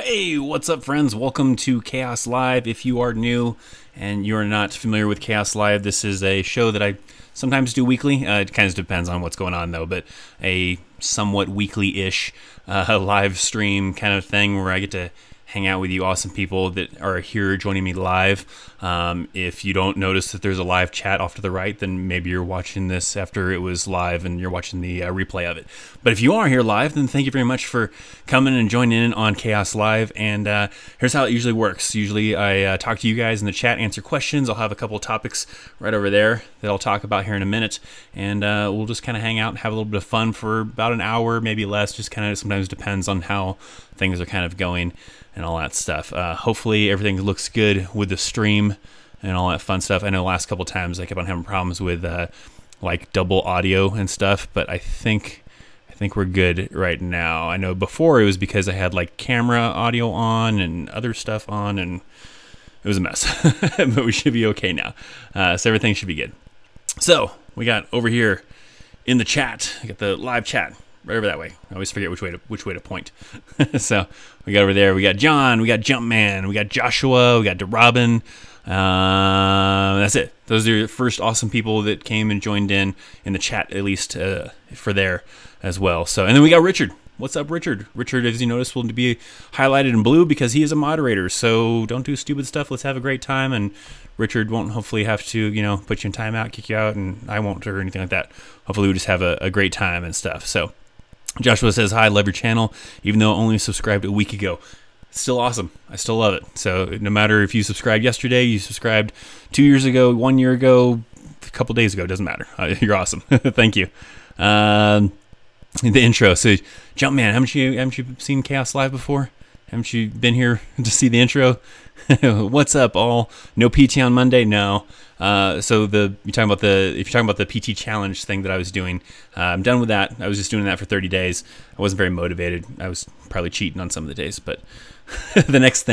Hey, what's up, friends? Welcome to Chaos Live. If you are new and you're not familiar with Chaos Live, this is a show that I sometimes do weekly. It kind of depends on what's going on, though, but a somewhat weekly-ish live stream kind of thing where I get to hang out with you awesome people that are here joining me live. If you don't notice that there's a live chat off to the right, then maybe you're watching this after it was live and you're watching the replay of it. But if you are here live, then thank you very much for coming and joining in on Chaos Live. And here's how it usually works. Usually I talk to you guys in the chat, answer questions. I'll have a couple topics right over there that I'll talk about here in a minute. And we'll just kind of hang out and have a little bit of fun for about an hour, maybe less. Just kind of sometimes depends on how things are kind of going and all that stuff. Hopefully everything looks good with the stream and all that fun stuff. I know the last couple times I kept on having problems with like double audio and stuff, but I think we're good right now. I know before it was because I had like camera audio on and other stuff on, and it was a mess. But we should be okay now. So everything should be good. So we got over here in the chat, I got the live chat right over that way. I always forget which way to point. So we got over there. We got John. We got Jumpman. We got Joshua. We got DeRobin. That's it. Those are the first awesome people that came and joined in the chat, at least for there as well. So, and then we got Richard. What's up, Richard? Richard, as you notice, will be highlighted in blue because he is a moderator. So don't do stupid stuff. Let's have a great time. And Richard won't hopefully have to, put you in timeout, kick you out, and I won't or anything like that. Hopefully we'll just have a great time and stuff. So Joshua says, hi, love your channel, even though I only subscribed a week ago. It's still awesome. I still love it. So no matter if you subscribed yesterday, you subscribed 2 years ago, 1 year ago, a couple days ago, doesn't matter. You're awesome. Thank you. The intro. So Jumpman, haven't you seen Chaos Live before? Haven't you been here to see the intro? What's up, all? No PT on Monday? No. So if you're talking about the PT challenge thing that I was doing, I'm done with that. I was just doing that for 30 days. I wasn't very motivated. I was probably cheating on some of the days, but the next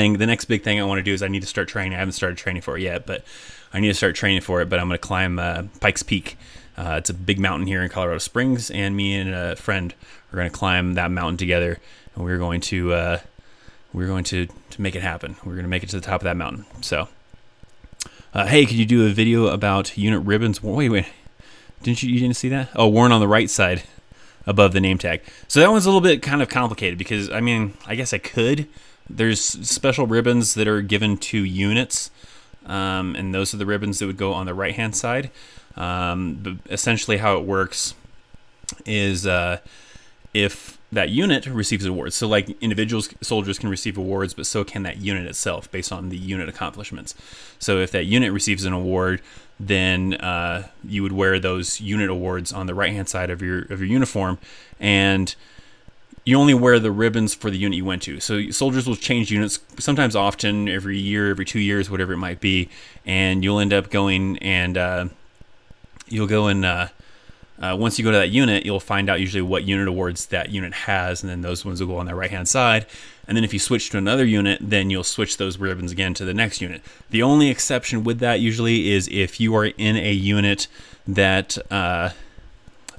big thing I want to do is I need to start training. I haven't started training for it yet, but I need to start training for it. But I'm going to climb Pikes Peak. It's a big mountain here in Colorado Springs, and me and a friend are going to climb that mountain together, and we're going to make it happen. We're going to make it to the top of that mountain. So, hey, could you do a video about unit ribbons? Wait, you didn't see that? Oh, worn on the right side above the name tag. So that one's a little bit kind of complicated because, I mean, I guess I could. There's special ribbons that are given to units, and those are the ribbons that would go on the right-hand side. But essentially how it works is if that unit receives awards. So like soldiers can receive awards, but so can that unit itself based on the unit accomplishments. So if that unit receives an award, then you would wear those unit awards on the right-hand side of your uniform, and you only wear the ribbons for the unit you went to. So soldiers will change units sometimes often, every year, every 2 years, whatever it might be, and you'll end up going and you'll go and once you go to that unit, you'll find out usually what unit awards that unit has, and then those ones will go on the right-hand side. And then if you switch to another unit, then you'll switch those ribbons again to the next unit. The only exception with that usually is if you are in a unit that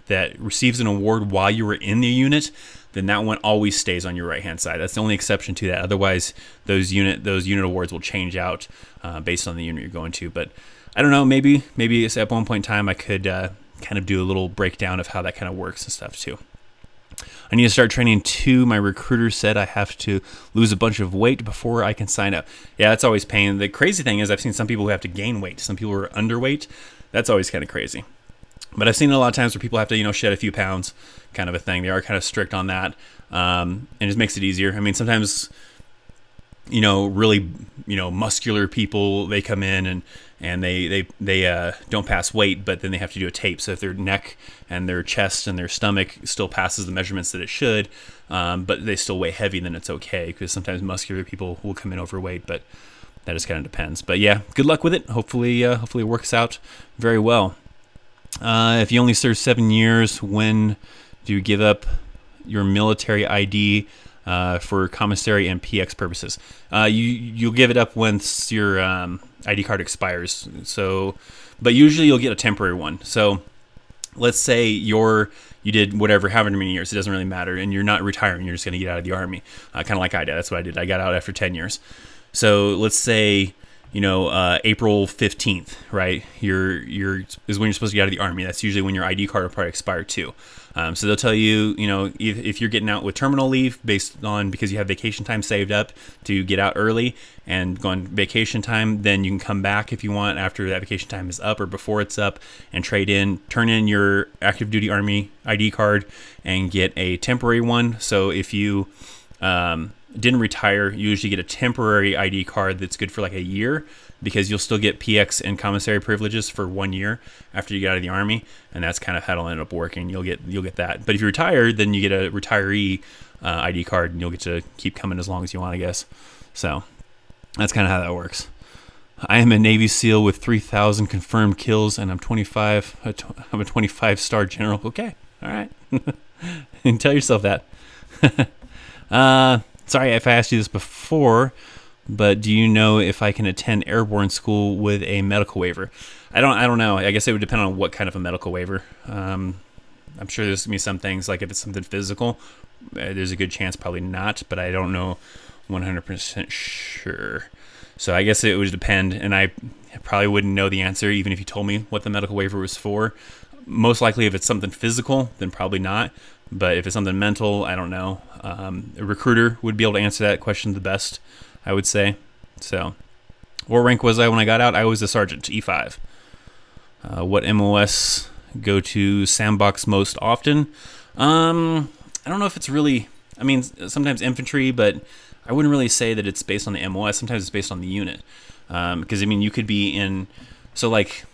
that receives an award while you were in the unit, then that one always stays on your right-hand side. That's the only exception to that. Otherwise, those unit awards will change out based on the unit you're going to. But I don't know, maybe at one point in time I could kind of do a little breakdown of how that kind of works and stuff too. I need to start training too. My recruiter said I have to lose a bunch of weight before I can sign up. Yeah, that's always pain. The crazy thing is I've seen some people who have to gain weight. Some people are underweight. That's always kind of crazy. But I've seen it a lot of times where people have to, shed a few pounds, kind of a thing. They are kind of strict on that, and it just makes it easier. I mean, sometimes, really, muscular people, they come in and they don't pass weight, but then they have to do a tape. So if their neck and their chest and their stomach still passes the measurements that it should, but they still weigh heavy, then it's okay, because sometimes muscular people will come in overweight, but that just kind of depends. But yeah, good luck with it. Hopefully it works out very well. If you only serve 7 years, when do you give up your military ID for commissary and PX purposes? You'll give it up once your ID card expires. So, but usually you'll get a temporary one. So let's say you did whatever, however many years, it doesn't really matter, and you're not retiring, you're just going to get out of the Army, kind of like I did. That's what I did. I got out after 10 years. So let's say, April 15th, right? Is when you're supposed to get out of the Army. That's usually when your ID card will probably expire too. So they'll tell you, if you're getting out with terminal leave because you have vacation time saved up to get out early and go on vacation time, then you can come back if you want after that vacation time is up or before it's up and turn in your active duty Army ID card and get a temporary one. So if you didn't retire, you usually get a temporary ID card that's good for like a year, because you'll still get PX and commissary privileges for 1 year after you get out of the Army, and that's kind of how it'll end up working. You'll get that. But if you retire, then you get a retiree ID card, and you'll get to keep coming as long as you want, I guess. So that's kind of how that works. I am a Navy SEAL with 3,000 confirmed kills, and I'm 25. I'm a 25-star general. Okay, all right. And tell yourself that. Sorry if I asked you this before, but do you know if I can attend airborne school with a medical waiver? I don't know. I guess it would depend on what kind of a medical waiver. I'm sure there's gonna be some things, like if it's something physical, there's a good chance probably not, but I don't know 100% sure. So I guess it would depend, and I probably wouldn't know the answer even if you told me what the medical waiver was for. Most likely if it's something physical, then probably not. But if it's something mental, I don't know. A recruiter would be able to answer that question the best, I would say. So, what rank was I when I got out? I was a sergeant, E5. What MOS go to sandbox most often? I don't know if it's really, sometimes infantry, but I wouldn't really say that it's based on the MOS. Sometimes it's based on the unit. Because, you could be in, so like,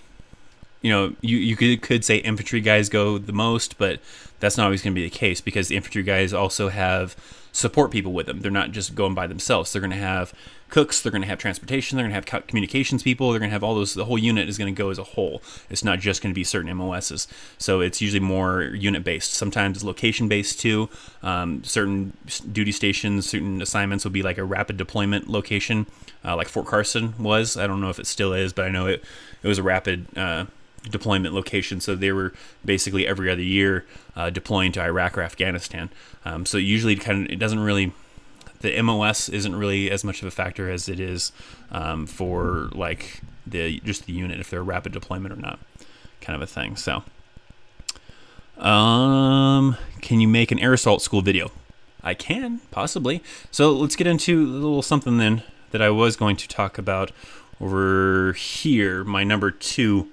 you could say infantry guys go the most, but that's not always going to be the case, because the infantry guys also have support people with them. They're not just going by themselves. They're going to have cooks, they're going to have transportation, they're going to have communications people, they're going to have all those. The whole unit is going to go as a whole. It's not just going to be certain MOSs. So it's usually more unit-based. Sometimes it's location-based too. Certain duty stations, certain assignments will be like a rapid deployment location, like Fort Carson was. I don't know if it still is, but I know it was a rapid deployment location, so they were basically every other year deploying to Iraq or Afghanistan. So usually it doesn't really, the MOS isn't really as much of a factor as it is for like just the unit, if they're a rapid deployment or not, kind of a thing. So can you make an air assault school video? I can, possibly. So let's get into a little something then that I was going to talk about over here, my number 2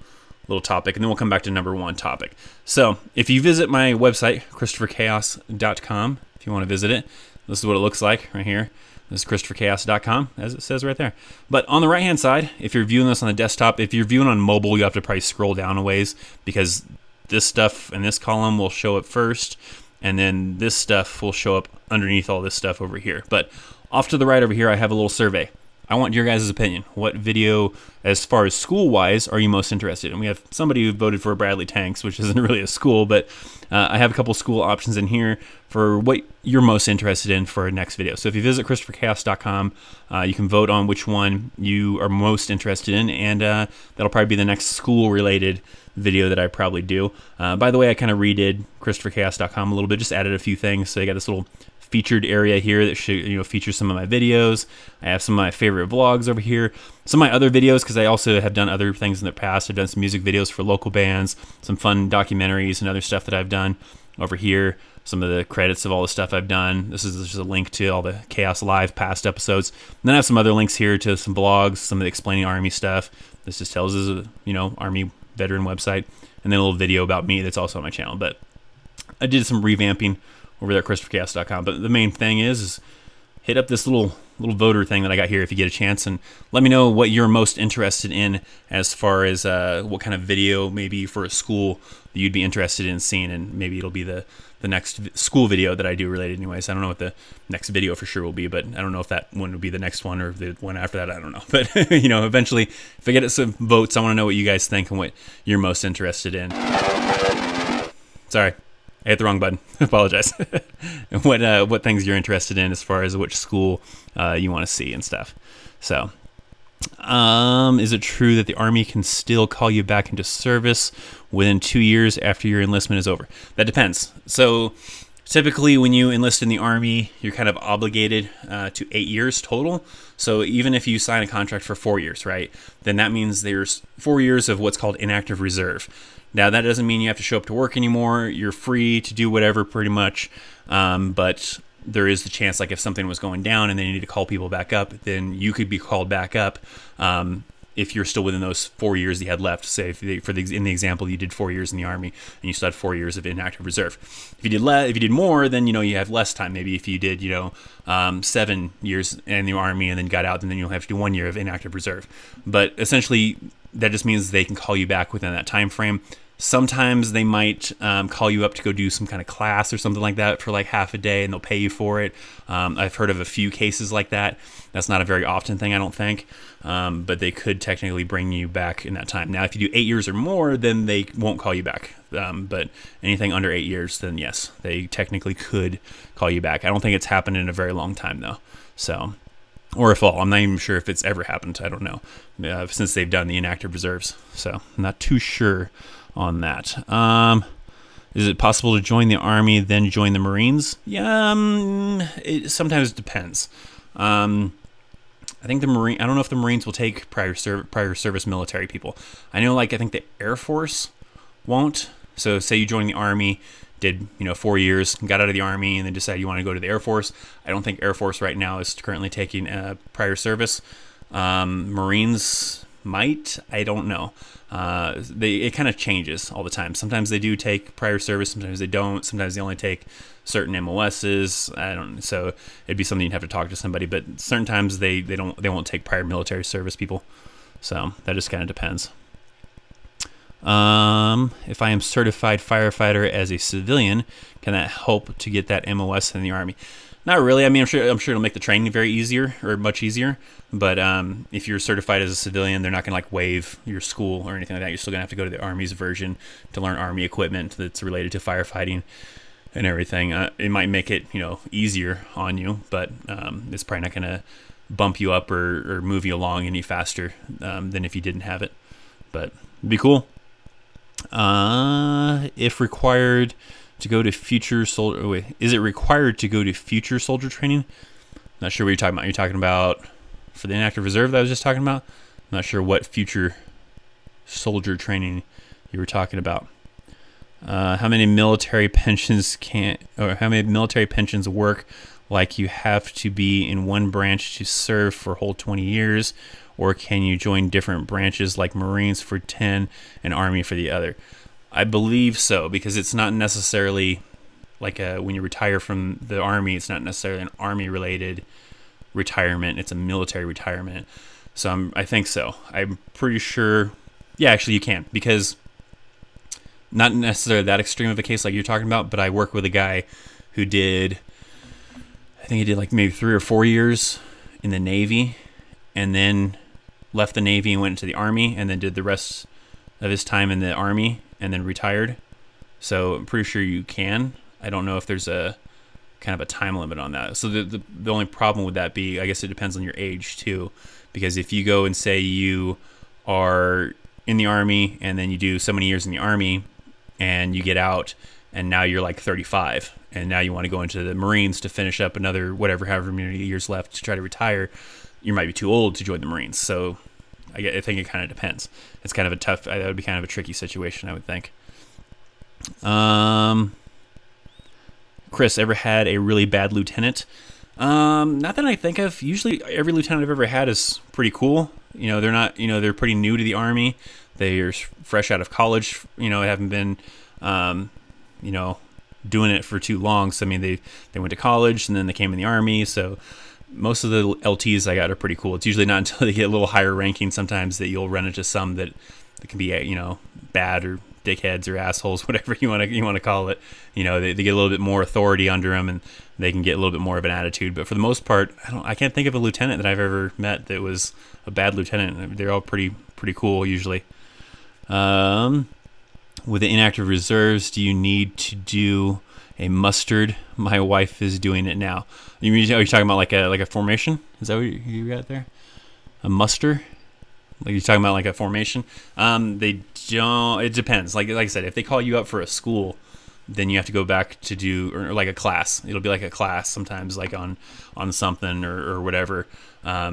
little topic, and then we'll come back to number 1 topic. So if you visit my website, ChristopherChaos.com, if you want to visit it, this is what it looks like right here. This is ChristopherChaos.com, as it says right there. But on the right-hand side, if you're viewing this on the desktop, if you're viewing on mobile, you have to probably scroll down a ways, because this stuff in this column will show up first, and then this stuff will show up underneath all this stuff over here. But off to the right over here, I have a little survey. I want your guys' opinion. What video, as far as school-wise, are you most interested in? We have somebody who voted for Bradley Tanks, which isn't really a school, but I have a couple school options in here for what you're most interested in for our next video. So if you visit ChristopherChaos.com, you can vote on which one you are most interested in, and that'll probably be the next school-related video that I probably do. By the way, I kind of redid ChristopherChaos.com a little bit, just added a few things. So I got this little featured area here that should feature some of my videos. I have some of my favorite vlogs over here, some of my other videos, because I also have done other things in the past. I've done some music videos for local bands, some fun documentaries and other stuff that I've done over here, some of the credits of all the stuff I've done. This is just a link to all the Chaos Live past episodes. And then I have some other links here to some blogs, some of the Explaining Army stuff. This just tells us Army veteran website, and then a little video about me that's also on my channel. But I did some revamping over there at ChristopherChaos.com. But the main thing is hit up this little voter thing that I got here if you get a chance, and let me know what you're most interested in as far as what kind of video maybe for a school that you'd be interested in seeing, and maybe it'll be the next school video that I do related anyways. I don't know what the next video for sure will be, but I don't know if that one will be the next one or the one after that. I don't know. But, eventually, if I get some votes, I want to know what you guys think and what you're most interested in. Sorry. I hit the wrong button. I apologize. What things you're interested in as far as which school you want to see and stuff. So Is it true that the Army can still call you back into service within 2 years after your enlistment is over? That depends. So typically when you enlist in the Army, you're kind of obligated to 8 years total. So even if you sign a contract for 4 years, right, then that means there's 4 years of what's called inactive reserve. Now, that doesn't mean you have to show up to work anymore. You're free to do whatever pretty much, but there is the chance, like if something was going down and they need to call people back up, then you could be called back up if you're still within those 4 years that you had left. Say, in the example, you did 4 years in the Army and you still had 4 years of inactive reserve. If you did more, then you have less time. Maybe if you did 7 years in the Army and then got out, then you'll have to do 1 year of inactive reserve. But essentially, that just means they can call you back within that time frame. Sometimes they might call you up to go do some kind of class or something like that for like half a day, and they'll pay you for it. I've heard of a few cases like that. That's not a very often thing, I don't think, but they could technically bring you back in that time. Now, if you do 8 years or more, then they won't call you back. But anything under 8 years, then yes, they technically could call you back. I don't think it's happened in a very long time, though. So, or if all, I'm not even sure if it's ever happened. I don't know, since they've done the inactive reserves. So I'm not too sure on that. Is it possible to join the Army then join the Marines? Yeah, it sometimes depends. I think I don't know if the Marines will take prior service military people. I know, I think the Air Force won't. So say you join the Army, did 4 years, got out of the Army, and then decide you want to go to the Air Force. I don't think Air Force right now is currently taking prior service. Marines might. I don't know. It kind of changes all the time. Sometimes they do take prior service, sometimes they don't. Sometimes they only take certain MOSs. I don't. So it'd be something you'd have to talk to somebody. But certain times they won't take prior military service people. So that just kind of depends. If I am certified firefighter as a civilian, can that help to get that MOS in the Army? Not really. I mean, I'm sure it'll make the training much easier. But if you're certified as a civilian, they're not going to waive your school or anything like that. You're still going to have to go to the Army's version to learn Army equipment that's related to firefighting and everything. It might make it easier on you, but it's probably not going to bump you up or move you along any faster than if you didn't have it. But it'd be cool. If required to go to future soldier, is it required to go to future soldier training? Not sure what you're talking about. You're talking about for the inactive reserve that I was just talking about? I'm not sure what future soldier training you were talking about. How many military pensions work like you have to be in one branch to serve for a whole 20 years? Or can you join different branches like Marines for 10 and Army for the other? I believe so, because it's not necessarily like when you retire from the Army, it's not necessarily an Army-related retirement. It's a military retirement. So I think so. I'm pretty sure. Yeah, actually you can, because not necessarily that extreme of a case like you're talking about, but I work with a guy who did, I think he did maybe 3 or 4 years in the Navy, and then left the Navy and went into the Army, and then did the rest of his time in the Army and then retired. So I'm pretty sure you can. I don't know if there's a kind of a time limit on that. So the only problem with that be, I guess it depends on your age too, because if you go and say you are in the Army and then you do so many years in the Army and you get out and now you're 35 and now you want to go into the Marines to finish up another however many years left to try to retire, you might be too old to join the Marines. So I think it kind of depends. It's kind of that would be kind of a tricky situation, I would think. Chris, ever had a really bad lieutenant? Not that I think of. Usually every lieutenant I've ever had is pretty cool. They're not, they're pretty new to the Army. They're fresh out of college, haven't been, doing it for too long. So, I mean, they went to college and then they came in the Army. So most of the LTs I got are pretty cool. It's usually not until they get a little higher ranking sometimes that you'll run into some that can be, bad or dickheads or assholes, whatever you want to call it. They get a little bit more authority under them and they can get a little bit more of an attitude. But for the most part, I can't think of a lieutenant that I've ever met that was a bad lieutenant. They're all pretty cool usually. With the inactive reserves, do you need to do a mustard? My wife is doing it now. Are you talking about like a formation? Is that what you got there? a muster. Like you're talking about like a formation. They don't. It depends. Like I said, if they call you up for a school, then you have to go back to do or like a class. It'll be like a class sometimes, like on something or whatever. I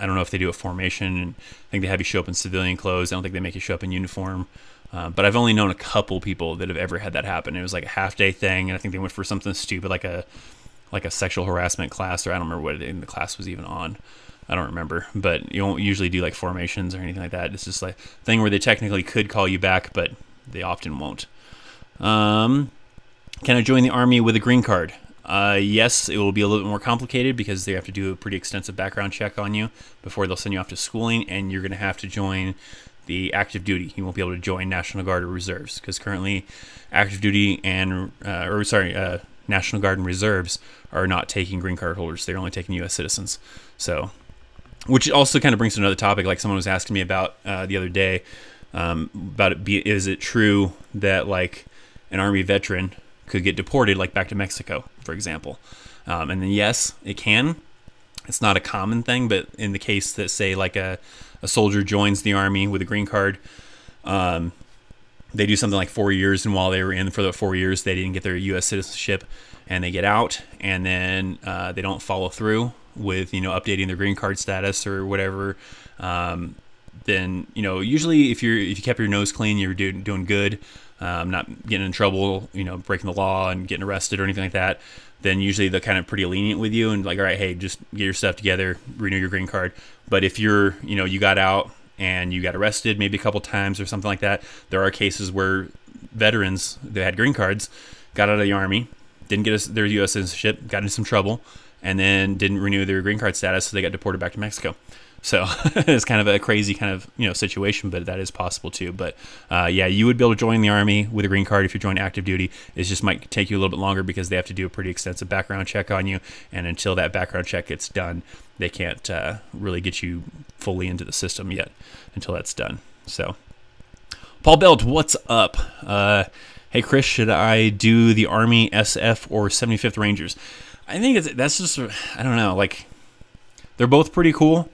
don't know if they do a formation. And I think they have you show up in civilian clothes. I don't think they make you show up in uniform. But I've only known a couple people that have ever had that happen. It was like a half-day thing, and I think they went for something stupid like a sexual harassment class, or I don't remember what the class was even on. I don't remember, but you won't usually do like formations or anything like that. It's just like a thing where they technically could call you back, but they often won't. Can I join the Army with a green card? Yes, it will be a little bit more complicated because they have to do a pretty extensive background check on you before they'll send you off to schooling, and you're going to have to join the active duty. You won't be able to join National Guard or Reserves because currently active duty and National Guard and Reserves are not taking green card holders. They're only taking U.S. citizens. So, which also kind of brings to another topic. Like someone was asking me about the other day about it. Is it true that like an Army veteran could get deported like back to Mexico, for example? And then yes, it can. It's not a common thing, but in the case that say like a soldier joins the Army with a green card, they do something like 4 years, and while they were in for the 4 years, they didn't get their U.S. citizenship, and they get out, and then they don't follow through with updating their green card status or whatever. Then usually if you kept your nose clean, you're doing good, not getting in trouble, breaking the law and getting arrested or anything like that. Then usually they're kind of pretty lenient with you and like, all right, hey, just get your stuff together, renew your green card. But if you're, you got out and you got arrested maybe a couple times or something like that, there are cases where veterans that had green cards got out of the Army, didn't get their U.S. citizenship, got into some trouble, and then didn't renew their green card status, so they got deported back to Mexico. So it's kind of a crazy kind of situation, but that is possible too. But yeah, you would be able to join the Army with a green card if you join active duty. It just might take you a little bit longer because they have to do a pretty extensive background check on you, and until that background check gets done, they can't really get you fully into the system yet until that's done. So, Paul Belt, what's up? Hey Chris, should I do the Army, SF, or 75th Rangers? I think that's just, I don't know, like they're both pretty cool.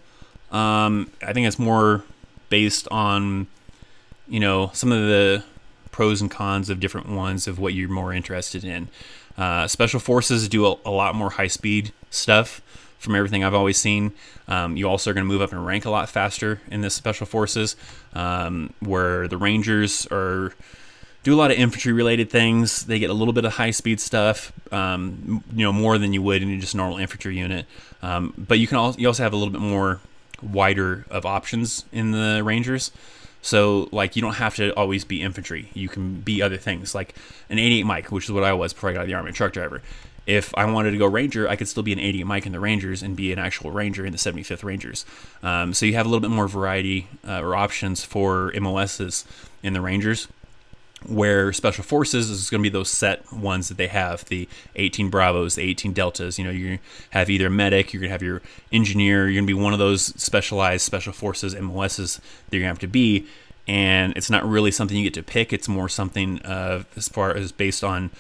I think it's more based on, some of the pros and cons of different ones of what you're more interested in. Special Forces do a lot more high-speed stuff from everything I've always seen. You also are going to move up in rank a lot faster in the Special Forces, where the Rangers do a lot of infantry-related things. They get a little bit of high-speed stuff, more than you would in just a normal infantry unit. But you also have a little bit more wider of options in the Rangers. So like you don't have to always be infantry. You can be other things like an 88 Mike, which is what I was before I got out of the Army, a truck driver. If I wanted to go Ranger, I could still be an 88 Mike in the Rangers and be an actual Ranger in the 75th Rangers. So you have a little bit more variety or options for MOSs in the Rangers, where Special Forces is going to be those set ones that they have, the 18 Bravos, the 18 Deltas. You're going to have either a medic, you're going to have your engineer, you're going to be one of those specialized Special Forces MOSs that you're going to have to be, and it's not really something you get to pick. It's more something as far as based on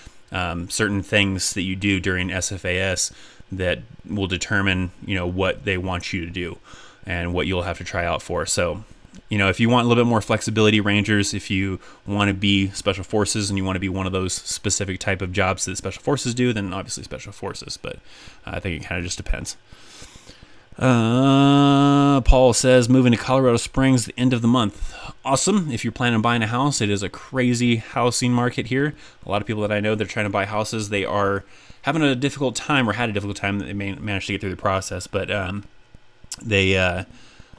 certain things that you do during SFAS that will determine, what they want you to do and what you'll have to try out for. So, if you want a little bit more flexibility, Rangers, if you want to be Special Forces and you want to be one of those specific type of jobs that Special Forces do, then obviously Special Forces. But I think it kind of just depends. Paul says, moving to Colorado Springs the end of the month. Awesome. If you're planning on buying a house, it is a crazy housing market here. A lot of people that I know that are trying to buy houses, they are having a difficult time or had a difficult time. They may manage to get through the process, but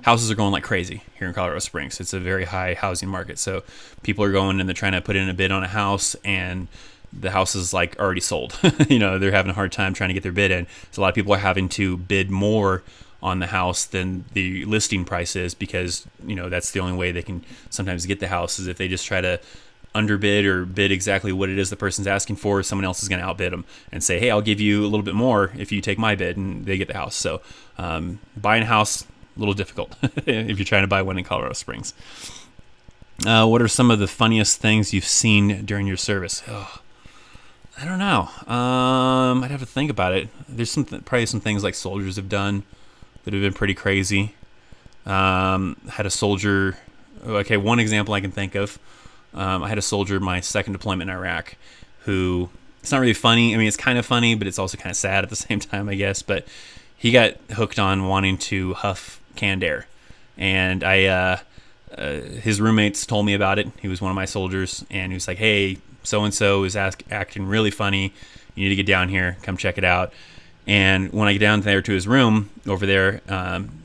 houses are going like crazy here in Colorado Springs. It's a very high housing market. So people are going and they're trying to put in a bid on a house, and the house is like already sold. They're having a hard time trying to get their bid in. So a lot of people are having to bid more on the house than the listing price is because, that's the only way they can sometimes get the house is if they just try to underbid or bid exactly what it is the person's asking for. Someone else is going to outbid them and say, hey, I'll give you a little bit more if you take my bid, and they get the house. So buying a house, a little difficult if you're trying to buy one in Colorado Springs. What are some of the funniest things you've seen during your service? I don't know. I'd have to think about it. There's probably some things like soldiers have done that have been pretty crazy. Had a soldier. Okay, one example I can think of. I had a soldier my second deployment in Iraq who, it's not really funny. I mean, it's kind of funny, but it's also kind of sad at the same time, I guess. But he got hooked on wanting to huff canned air. And his roommates told me about it. He was one of my soldiers, and he was like, hey, so-and-so is acting really funny. You need to get down here. Come check it out. And when I get down there to his room over there,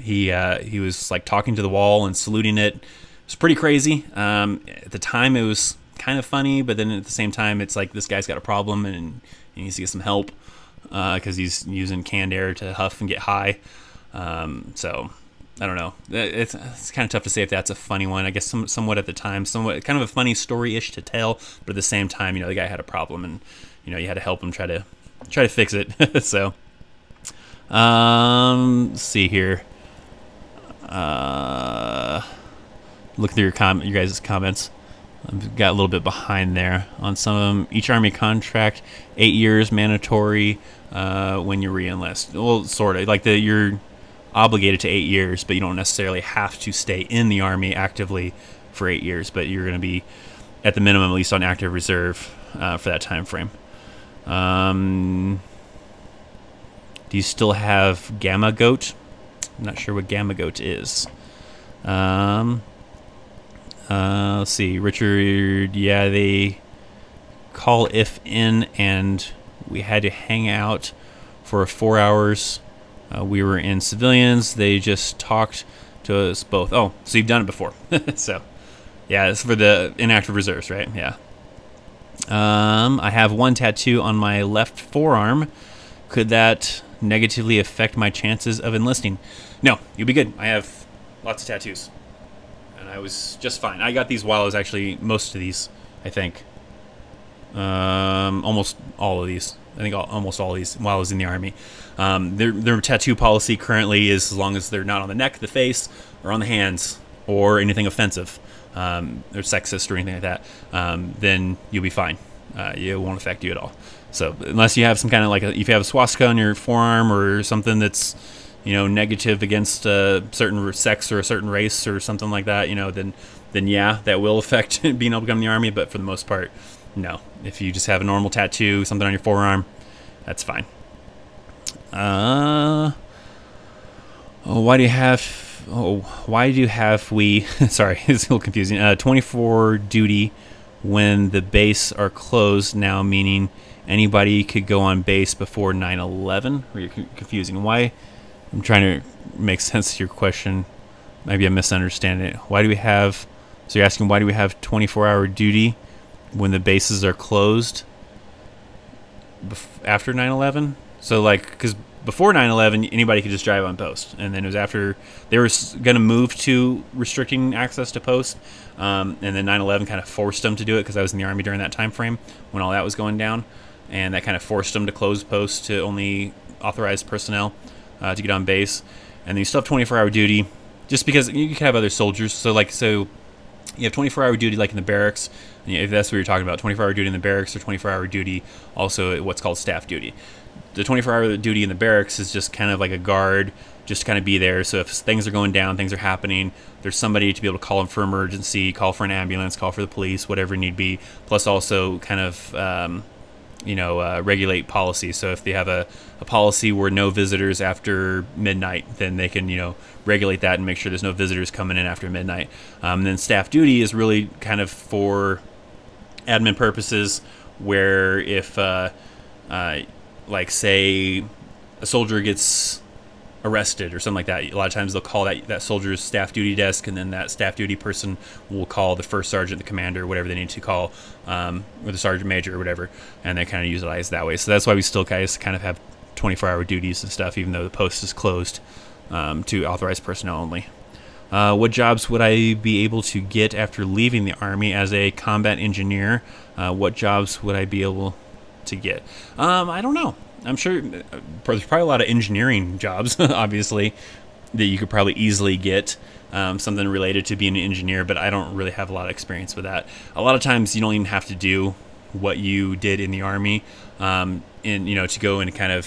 he was like talking to the wall and saluting it. It was pretty crazy. At the time, it was kind of funny, but then at the same time, it's like this guy's got a problem and he needs to get some help because he's using canned air to huff and get high. So I don't know. It's kind of tough to say if that's a funny one. I guess somewhat at the time, somewhat kind of a funny story-ish to tell, but at the same time, the guy had a problem and you had to help him try to fix it. So let's see here. Look through your guys' comments. I've got a little bit behind there on some of them. Each Army contract, 8 years mandatory when you re-enlist. Well, sort of. Like you're obligated to 8 years, but you don't necessarily have to stay in the Army actively for 8 years. But you're going to be, at the minimum, at least on active reserve for that time frame. Do you still have Gamma Goat? I'm not sure what Gamma Goat is. Let's see, Richard. Yeah, they call if in, and we had to hang out for 4 hours. We were in civilians. They just talked to us both. Oh, so you've done it before. So, yeah, it's for the inactive reserves, right? Yeah. I have one tattoo on my left forearm. Could that negatively affect my chances of enlisting? No, you'll be good. I have lots of tattoos. And I was just fine. I got these while I was actually, most of these, I think. Almost all of these. I think almost all of these while I was in the Army. Their tattoo policy currently is as long as they're not on the neck, the face, or on the hands, or anything offensive, or sexist or anything like that, then you'll be fine. It won't affect you at all. So unless you have some kind of if you have a swastika on your forearm or something that's negative against a certain sex or a certain race or something like that, then yeah, that will affect being able to come in the Army. But for the most part, no. If you just have a normal tattoo, something on your forearm, that's fine. Why do you have we? Sorry, it's a little confusing. 24 duty when the base are closed now, meaning anybody could go on base before 9/11. Or you're confusing. Why? I'm trying to make sense of your question. Maybe I'm misunderstanding it. Why do we have? So you're asking why do we have 24-hour duty when the bases are closed after 9/11? So because before 9/11, anybody could just drive on post, and then it was after they were going to move to restricting access to post, and then 9/11 kind of forced them to do it because I was in the Army during that time frame when all that was going down, and that kind of forced them to close posts to only authorized personnel to get on base, and then you still have 24-hour duty, just because you could have other soldiers. So you have 24-hour duty like in the barracks, if that's what you're talking about, 24-hour duty in the barracks or 24-hour duty also at what's called staff duty. The 24-hour duty in the barracks is just kind of like a guard, just to kind of be there. So if things are going down, things are happening, there's somebody to be able to call in for emergency, call for an ambulance, call for the police, whatever need be. Plus also kind of, regulate policy. So if they have a policy where no visitors after midnight, then they can, regulate that and make sure there's no visitors coming in after midnight. And then staff duty is really kind of for admin purposes, where if, say a soldier gets arrested or something like that, a lot of times they'll call that soldier's staff duty desk, and then that staff duty person will call the first sergeant, the commander, whatever they need to call, or the sergeant major or whatever, and they kind of utilize that way. So that's why we still kind of have 24-hour duties and stuff, even though the post is closed to authorized personnel only. What jobs would I be able to get after leaving the Army as a combat engineer? What jobs would I be able to get? I don't know. I'm sure there's probably a lot of engineering jobs, obviously, that you could probably easily get something related to being an engineer, but I don't really have a lot of experience with that. A lot of times you don't even have to do what you did in the Army, to go and kind of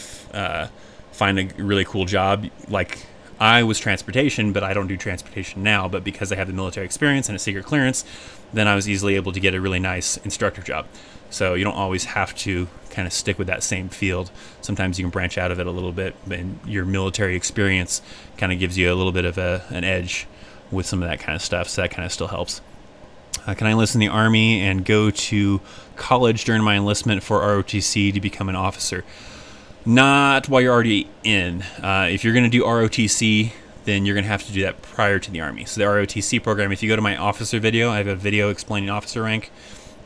find a really cool job. Like I was transportation, but I don't do transportation now. But because I have the military experience and a secret clearance, then I was easily able to get a really nice instructor job. So you don't always have to kind of stick with that same field. Sometimes you can branch out of it a little bit, and your military experience kind of gives you a little bit of an edge with some of that kind of stuff. So that kind of still helps. Can I enlist in the Army and go to college during my enlistment for ROTC to become an officer? Not while you're already in. If you're going to do ROTC, then you're going to have to do that prior to the Army. So the ROTC program, if you go to my officer video, I have a video explaining officer rank.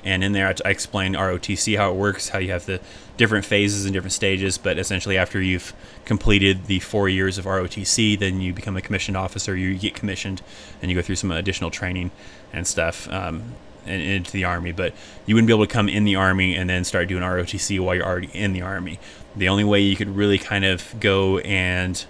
And in there, I explain ROTC, how it works, how you have the different phases and different stages. But essentially, after you've completed the 4 years of ROTC, then you become a commissioned officer. You get commissioned, and you go through some additional training and stuff and into the Army. But you wouldn't be able to come in the Army and then start doing ROTC while you're already in the Army. The only way you could really kind of go and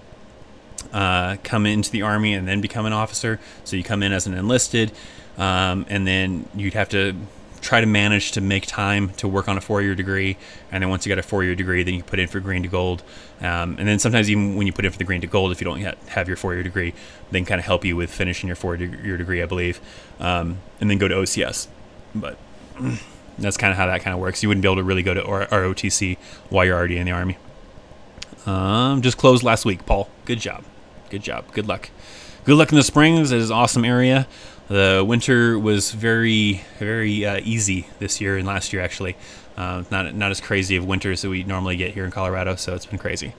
come into the Army and then become an officer, so you come in as an enlisted, and then you'd have to try to manage to make time to work on a 4-year degree, and then once you got a 4-year degree, then you put in for green to gold, and then sometimes even when you put in for the green to gold, if you don't yet have your 4-year degree, they can kind of help you with finishing your 4-year degree, I believe, and then go to OCS. But that's kind of how that kind of works. You wouldn't be able to really go to ROTC while you're already in the Army. Just closed last week, Paul. Good job. Good job. Good luck. Good luck in the Springs. It is an awesome area. The winter was very, very easy this year and last year, actually. Not as crazy of winters that we normally get here in Colorado, so it's been crazy.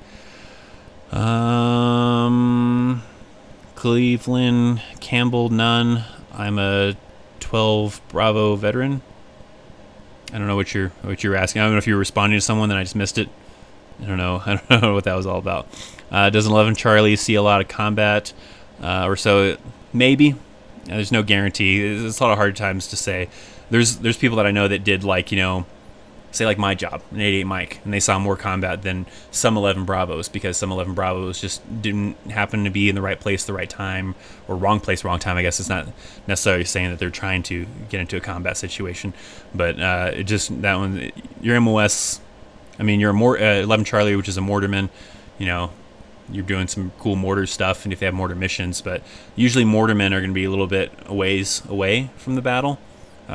Cleveland, Campbell, none. I'm a 12 Bravo veteran. I don't know what you're asking. I don't know if you're responding to someone, then I just missed it. I don't know. I don't know what that was all about. Does 11 Charlie see a lot of combat or so? Maybe. There's no guarantee. It's a lot of hard times to say. There's people that I know that did, like, you know, say like my job, an 88 Mike, and they saw more combat than some 11 Bravos, because some 11 Bravos just didn't happen to be in the right place, the right time, or wrong place, wrong time. I guess it's not necessarily saying that they're trying to get into a combat situation, but it just, that one, your MOS, I mean, you're a 11 Charlie, which is a mortarman, you know, you're doing some cool mortar stuff, and if they have mortar missions, but usually mortarmen are going to be a little bit a ways away from the battle,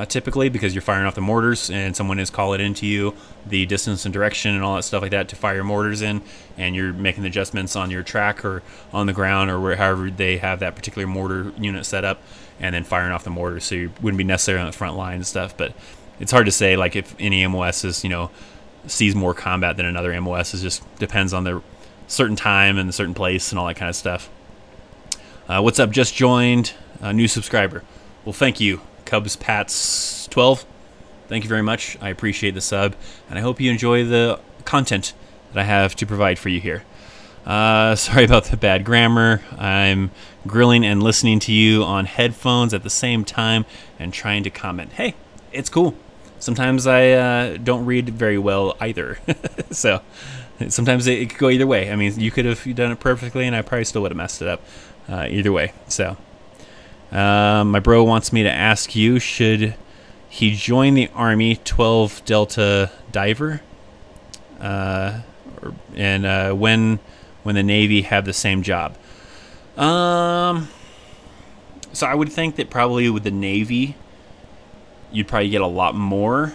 typically, because you're firing off the mortars, and someone is calling into you the distance and direction and all that stuff like that to fire your mortars in, and you're making adjustments on your track or on the ground or however they have that particular mortar unit set up, and then firing off the mortars, so you wouldn't be necessarily on the front line and stuff. But it's hard to say, like, if any MOS is, you know, sees more combat than another MOS. It just depends on the certain time and the certain place and all that kind of stuff. What's up? Just joined, new subscriber. Well, thank you, Cubs Pats 12. Thank you very much. I appreciate the sub, and I hope you enjoy the content that I have to provide for you here. Sorry about the bad grammar. I'm grilling and listening to you on headphones at the same time and trying to comment. Hey, it's cool. Sometimes I don't read very well either. So sometimes it could go either way. I mean, you could have done it perfectly, and I probably still would have messed it up either way. So my bro wants me to ask you, should he join the Army 12 Delta Diver? And when the Navy have the same job? So I would think that probably with the Navy, you'd probably get a lot more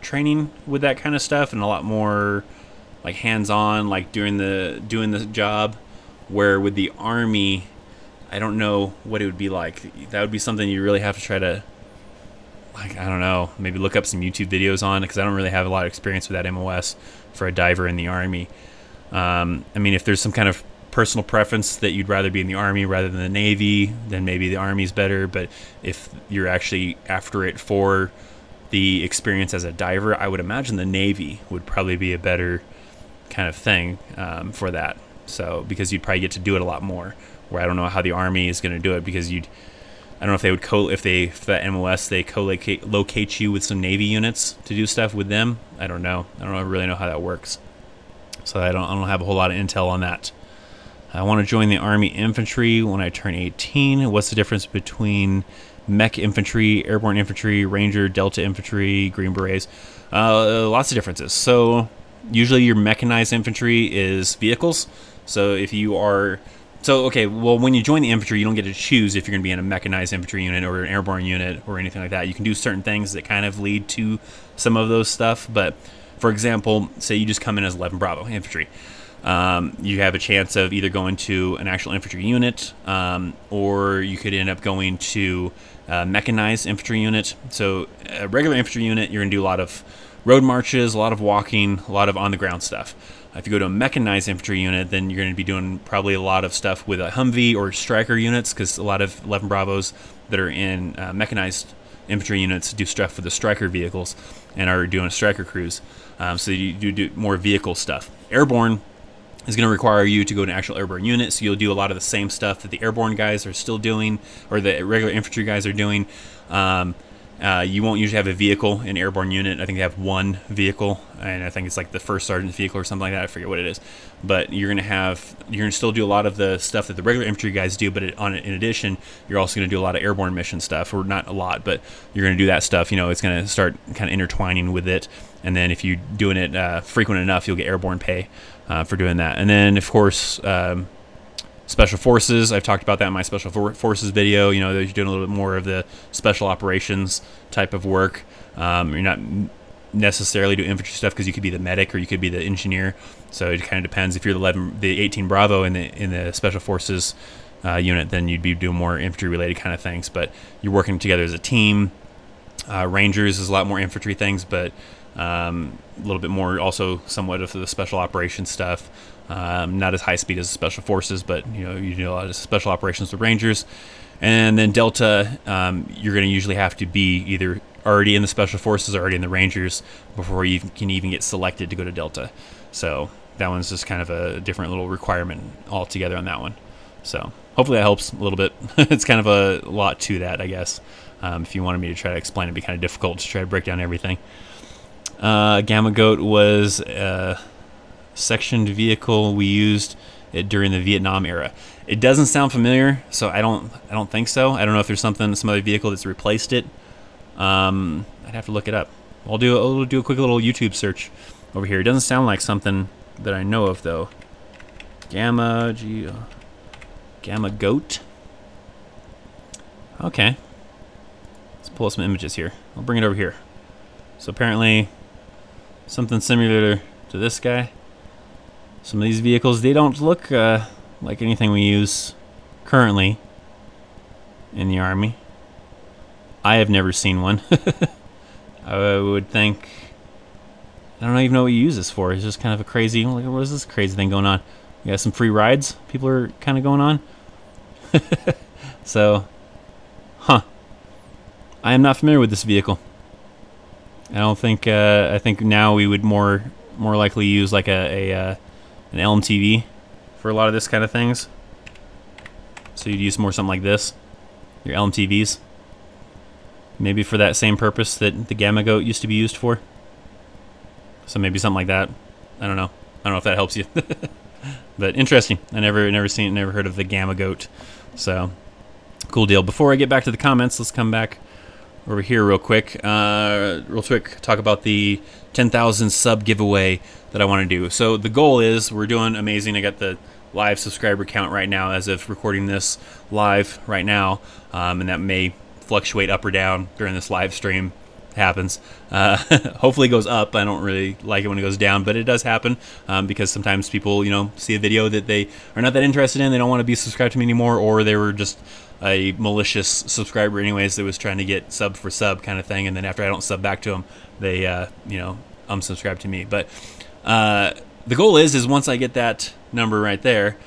training with that kind of stuff, and a lot more like hands-on, like doing the job. Where with the Army, I don't know what it would be like. That would be something you really have to try to, like, I don't know, maybe look up some YouTube videos on, because I don't really have a lot of experience with that MOS for a diver in the Army. I mean, if there's some kind of personal preference that you'd rather be in the Army rather than the Navy, then maybe the Army's better. But if you're actually after it for the experience as a diver, I would imagine the Navy would probably be a better kind of thing for that. So, because you'd probably get to do it a lot more, where I don't know how the Army is going to do it, because I don't know if they would if that MOS, they locate you with some Navy units to do stuff with them. I don't know. I don't really know how that works. So I don't have a whole lot of intel on that. I want to join the Army Infantry when I turn 18. What's the difference between Mech Infantry, Airborne Infantry, Ranger, Delta Infantry, Green Berets? Lots of differences. So usually your mechanized infantry is vehicles. So if you are So, okay, well, when you join the infantry, you don't get to choose if you're going to be in a mechanized infantry unit or an airborne unit or anything like that. You can do certain things that kind of lead to some of those stuff. But, for example, say you just come in as 11 Bravo infantry. You have a chance of either going to an actual infantry unit, or you could end up going to a mechanized infantry unit. So, a regular infantry unit, you're going to do a lot of road marches, a lot of walking, a lot of on-the-ground stuff. If you go to a mechanized infantry unit, then you're going to be doing probably a lot of stuff with a Humvee or Striker units, because a lot of 11 Bravos that are in mechanized infantry units do stuff with the Striker vehicles and are doing a Striker cruise. So you do more vehicle stuff. Airborne is going to require you to go to an actual airborne unit, so you'll do a lot of the same stuff that the airborne guys are still doing, or the regular infantry guys are doing. You won't usually have a vehicle in airborne unit. I think they have one vehicle, and I think it's like the first sergeant's vehicle or something like that. I forget what it is. But you're gonna still do a lot of the stuff that the regular infantry guys do. But in addition, you're also gonna do a lot of airborne mission stuff, or not a lot, but you're gonna do that stuff. You know, it's gonna start kind of intertwining with it. And then if you're doing it frequent enough, you'll get airborne pay for doing that. And then of course, Special Forces, I've talked about that in my Special Forces video. You know, you're doing a little bit more of the special operations type of work. You're not necessarily doing infantry stuff, because you could be the medic or you could be the engineer. So it kind of depends. If you're the 18 Bravo in the Special Forces unit, then you'd be doing more infantry related kind of things. But you're working together as a team. Rangers is a lot more infantry things, but a little bit more also somewhat of the special operations stuff. Not as high speed as Special Forces, but you know, you do a lot of special operations with Rangers. And then Delta, you're going to usually have to be either already in the Special Forces or already in the Rangers before you can even get selected to go to Delta. So that one's just kind of a different little requirement altogether on that one. So hopefully that helps a little bit. It's kind of a lot to that, I guess. If you wanted me to try to explain, it'd be kind of difficult to try to break down everything. Gamma Goat was a sectioned vehicle. We used it during the Vietnam era. It doesn't sound familiar, so I don't think so. I don't know if there's some other vehicle that's replaced it. I'd have to look it up. I'll do a quick little YouTube search over here. It doesn't sound like something that I know of though. Gamma Goat. Okay. Let's pull up some images here. I'll bring it over here. So apparently something similar to this guy. Some of these vehicles, they don't look like anything we use currently in the Army. I have never seen one. I would think, I don't even know what you use this for. It's just kind of a crazy, like, what is this crazy thing going on? You got some free rides people are kind of going on. So, I am not familiar with this vehicle. I don't think, I think now we would more likely use like an LMTV for a lot of this kind of things. So you'd use more something like this, your LMTVs. Maybe for that same purpose that the Gamma Goat used to be used for. So maybe something like that. I don't know. I don't know if that helps you. But interesting. I never heard of the Gamma Goat. So cool deal. Before I get back to the comments, let's come back over here real quick. Talk about the 10,000 sub giveaway that I want to do. So the goal is, we're doing amazing. I got the live subscriber count right now as of recording this live right now, and that may fluctuate up or down during this live stream. It happens. Hopefully it goes up. I don't really like it when it goes down, but it does happen, because sometimes people, you know, see a video that they are not that interested in, they don't want to be subscribed to me anymore, or they were just a malicious subscriber anyways that was trying to get sub for sub kind of thing, and then after I don't sub back to them, they you know, unsubscribe to me. But the goal is once I get that number right there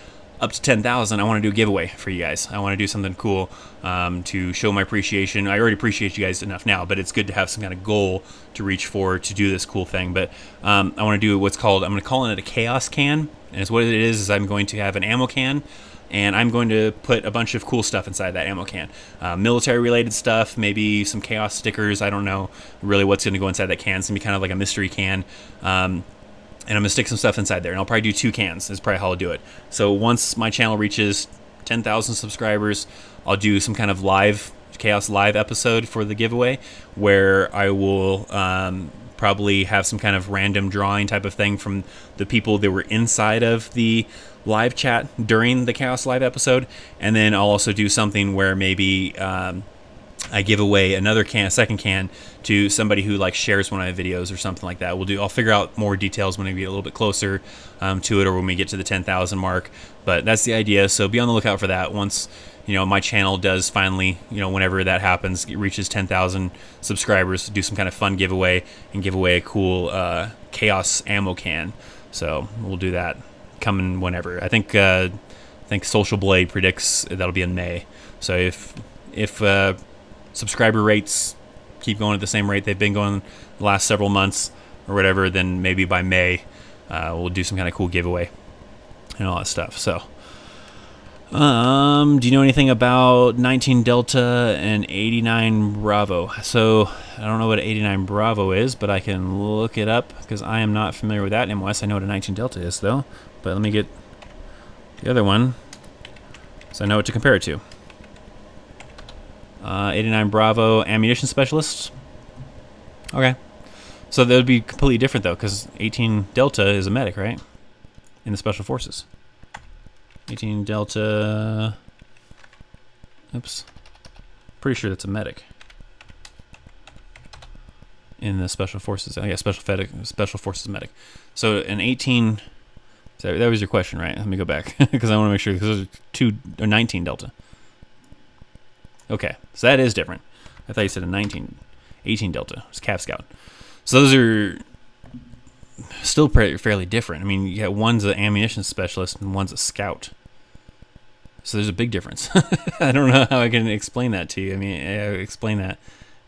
up to 10,000, I want to do a giveaway for you guys. I want to do something cool to show my appreciation. I already appreciate you guys enough now, but it's good to have some kind of goal to reach for to do this cool thing. But I want to do what's called, I'm going to call it a chaos can, and it's what it is I'm going to have an ammo can, and I'm going to put a bunch of cool stuff inside that ammo can. Military related stuff, maybe some chaos stickers. I don't know really what's going to go inside that can. It's going to be kind of like a mystery can. And I'm going to stick some stuff inside there, and I'll probably do 2 cans. That's probably how I'll do it. So once my channel reaches 10,000 subscribers, I'll do some kind of Chaos Live episode for the giveaway, where I will probably probably have some kind of random drawing type of thing from the people that were inside of the live chat during the Chaos Live episode, and then I'll also do something where maybe I give away another second can to somebody who like shares one of my videos or something like that. I'll figure out more details when we get a little bit closer to it, or when we get to the 10,000 mark. But that's the idea. So be on the lookout for that. Once my channel does finally, whenever that happens, it reaches 10,000 subscribers, do some kind of fun giveaway and give away a cool Chaos ammo can. So we'll do that coming whenever. I think Social Blade predicts that'll be in May. So if subscriber rates keep going at the same rate they've been going the last several months or whatever, then maybe by May we'll do some kind of cool giveaway and all that stuff. So do you know anything about 19 Delta and 89 Bravo? So I don't know what 89 Bravo is, but I can look it up because I am not familiar with that MOS. I know what a 19 Delta is though, but let me get the other one so I know what to compare it to. 89 Bravo ammunition specialist. Okay, so that would be completely different though, because 18 Delta is a medic, right? In the special forces. 18 Delta. Oops. Pretty sure that's a medic. In the special forces. Oh yeah, special forces medic. So an 18. So that was your question, right? Let me go back because I want to make sure, because those are 19 Delta. Okay, so that is different. I thought you said a 18 Delta. It's Cav Scout. So those are still fairly different. I mean, one's an ammunition specialist and one's a scout. So there's a big difference. I don't know how I can explain that to you. I mean, explain that.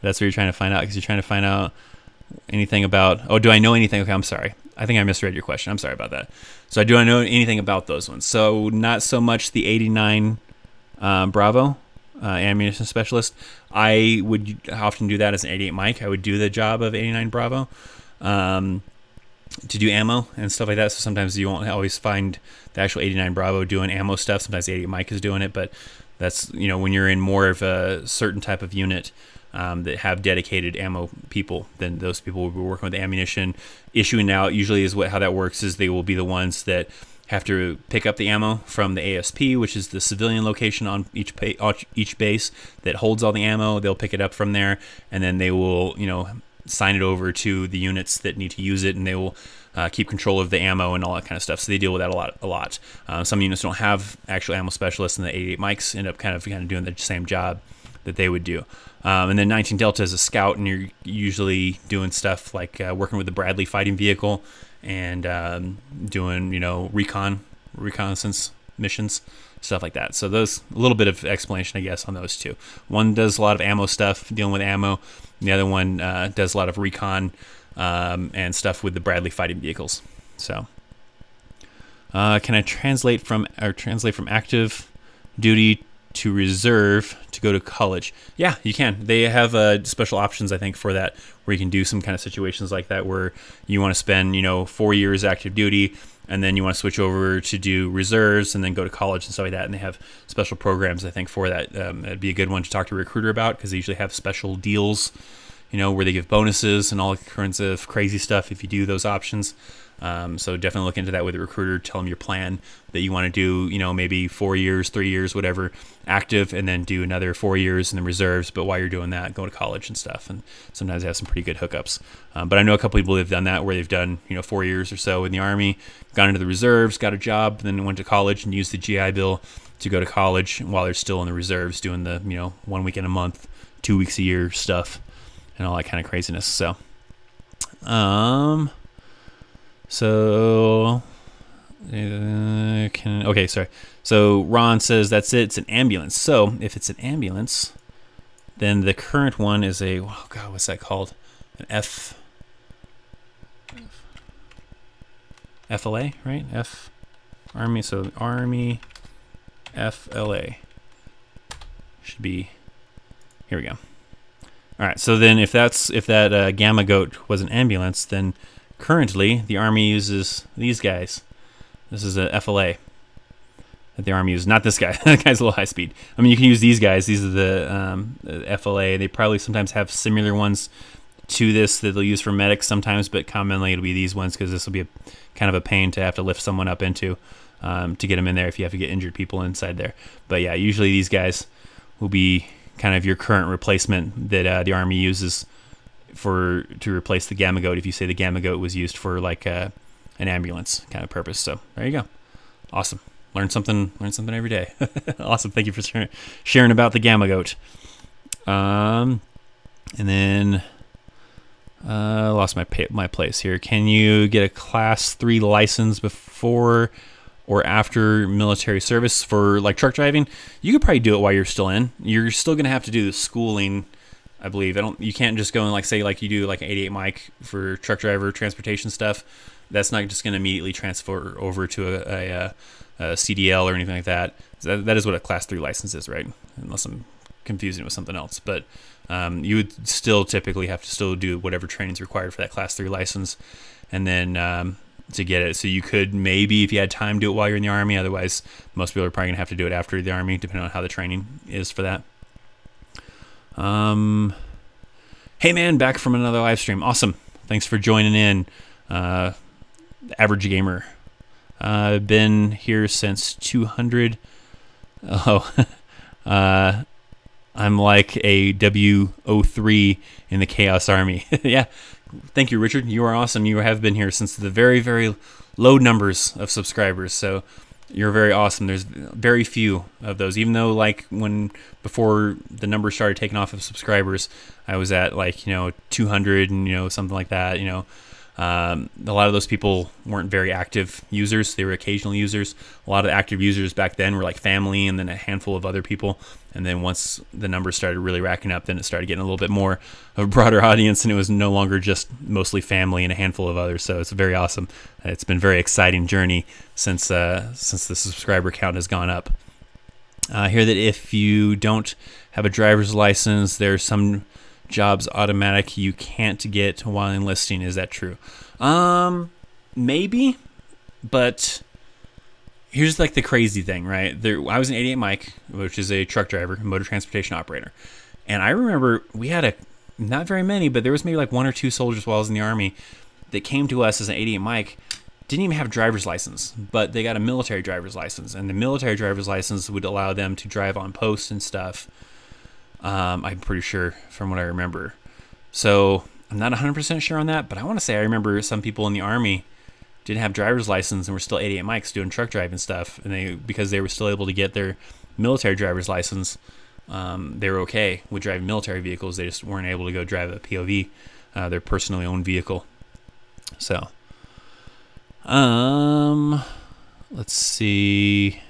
That's what you're trying to find out, because you're trying to find out anything about... Oh, do I know anything? Okay, I'm sorry. I think I misread your question. I'm sorry about that. So do I know anything about those ones? So not so much the 89 Bravo ammunition specialist. I would often do that as an 88 Mike. I would do the job of 89 Bravo to do ammo and stuff like that. So sometimes you won't always find the actual 89 Bravo doing ammo stuff. Sometimes the 88 Mike is doing it, but that's, when you're in more of a certain type of unit that have dedicated ammo people, then those people will be working with the ammunition, issuing out. Usually is how that works is they will be the ones that have to pick up the ammo from the ASP, which is the civilian location on each base that holds all the ammo. They'll pick it up from there, and then they will, sign it over to the units that need to use it, and they will keep control of the ammo and all that kind of stuff. So they deal with that a lot. Some units don't have actual ammo specialists, and the 88 Mikes end up kind of doing the same job that they would do. And then 19 Delta is a scout, and you're usually doing stuff like working with the Bradley fighting vehicle and doing, reconnaissance missions, stuff like that. So those, a little bit of explanation, I guess, on those two. One does a lot of ammo stuff, dealing with ammo. The other one does a lot of recon and stuff with the Bradley fighting vehicles. So can I translate from active duty to reserve to go to college? Yeah, you can. They have special options, I think, for that, where you can do some kind of situations like that where you want to spend 4 years active duty, and then you want to switch over to do reserves and then go to college and stuff like that. And they have special programs, I think, for that. It'd be a good one to talk to a recruiter about, because they usually have special deals, where they give bonuses and all kinds of crazy stuff if you do those options. So definitely look into that with a recruiter. Tell them your plan that you want to do, maybe 4 years, 3 years, whatever, active, and then do another 4 years in the reserves. But while you're doing that, go to college and stuff. And sometimes they have some pretty good hookups. But I know a couple people that have done that, where they've done, 4 years or so in the Army, gone into the reserves, got a job, then went to college and used the GI Bill to go to college while they're still in the reserves, doing the, 1 weekend a month, 2 weeks a year stuff, and all that kind of craziness. So, okay, sorry. So Ron says that's it. It's an ambulance. So if it's an ambulance, then the current one is a, oh God, what's that called? An FLA, right? Army. So Army FLA should be. Here we go. All right. So then if that Gamma Goat was an ambulance, then currently the Army uses these guys. This is a FLA that the Army uses, not this guy. That guy's a little high speed. I mean, you can use these guys. These are the FLA. They probably sometimes have similar ones to this that they'll use for medics sometimes, but commonly it'll be these ones because this will be kind of a pain to have to lift someone up into to get them in there if you have to get injured people inside there. But yeah, usually these guys will be kind of your current replacement that the Army uses to replace the Gamma Goat if you say the Gamma Goat was used for like an ambulance kind of purpose. So there you go. Awesome. Learn something every day. Awesome. Thank you for sharing about the Gamma Goat. And then I lost my place here. Can you get a Class 3 license before or after military service for like truck driving? You could probably do it while you're still in. You're still going to have to do the schooling, I believe. You can't just go and like say like you do like an 88 mic for truck driver transportation stuff. That's not just going to immediately transfer over to a CDL or anything like that. That is what a Class 3 license is, right? Unless I'm confusing it with something else. But you would still typically have to still do whatever training is required for that Class 3 license. And then to get it. So you could maybe, if you had time, do it while you're in the Army. Otherwise, most people are probably going to have to do it after the Army, depending on how the training is for that. Hey man, back from another live stream. Awesome. Thanks for joining in. Average Gamer. I've been here since 200. Oh, I'm like a W03 in the Chaos Army. Yeah. Thank you, Richard. You are awesome. You have been here since the very, very low numbers of subscribers. So you're very awesome. There's very few of those. Even though, like, before the numbers started taking off of subscribers, I was at like 200 and something like that. A lot of those people weren't very active users. They were occasional users. A lot of active users back then were like family and then a handful of other people. And then once the numbers started really racking up, then it started getting a little bit more of a broader audience, and it was no longer just mostly family and a handful of others. So it's very awesome. It's been a very exciting journey since the subscriber count has gone up. I hear that if you don't have a driver's license, there's some jobs automatic you can't get while enlisting. Is that true? Maybe, but here's like the crazy thing, right? I was an 88 Mike, which is a truck driver, motor transportation operator, and I remember we had not very many, but there was maybe like 1 or 2 soldiers while I was in the Army that came to us as an 88 Mike, didn't even have a driver's license, but they got a military driver's license, and the military driver's license would allow them to drive on post and stuff. I'm pretty sure from what I remember. So I'm not 100% sure on that, but I want to say I remember some people in the Army didn't have driver's license and were still 88 Mikes doing truck driving stuff, and because they were still able to get their military driver's license, they were okay with driving military vehicles. They just weren't able to go drive a POV, their personally owned vehicle. So, let's see.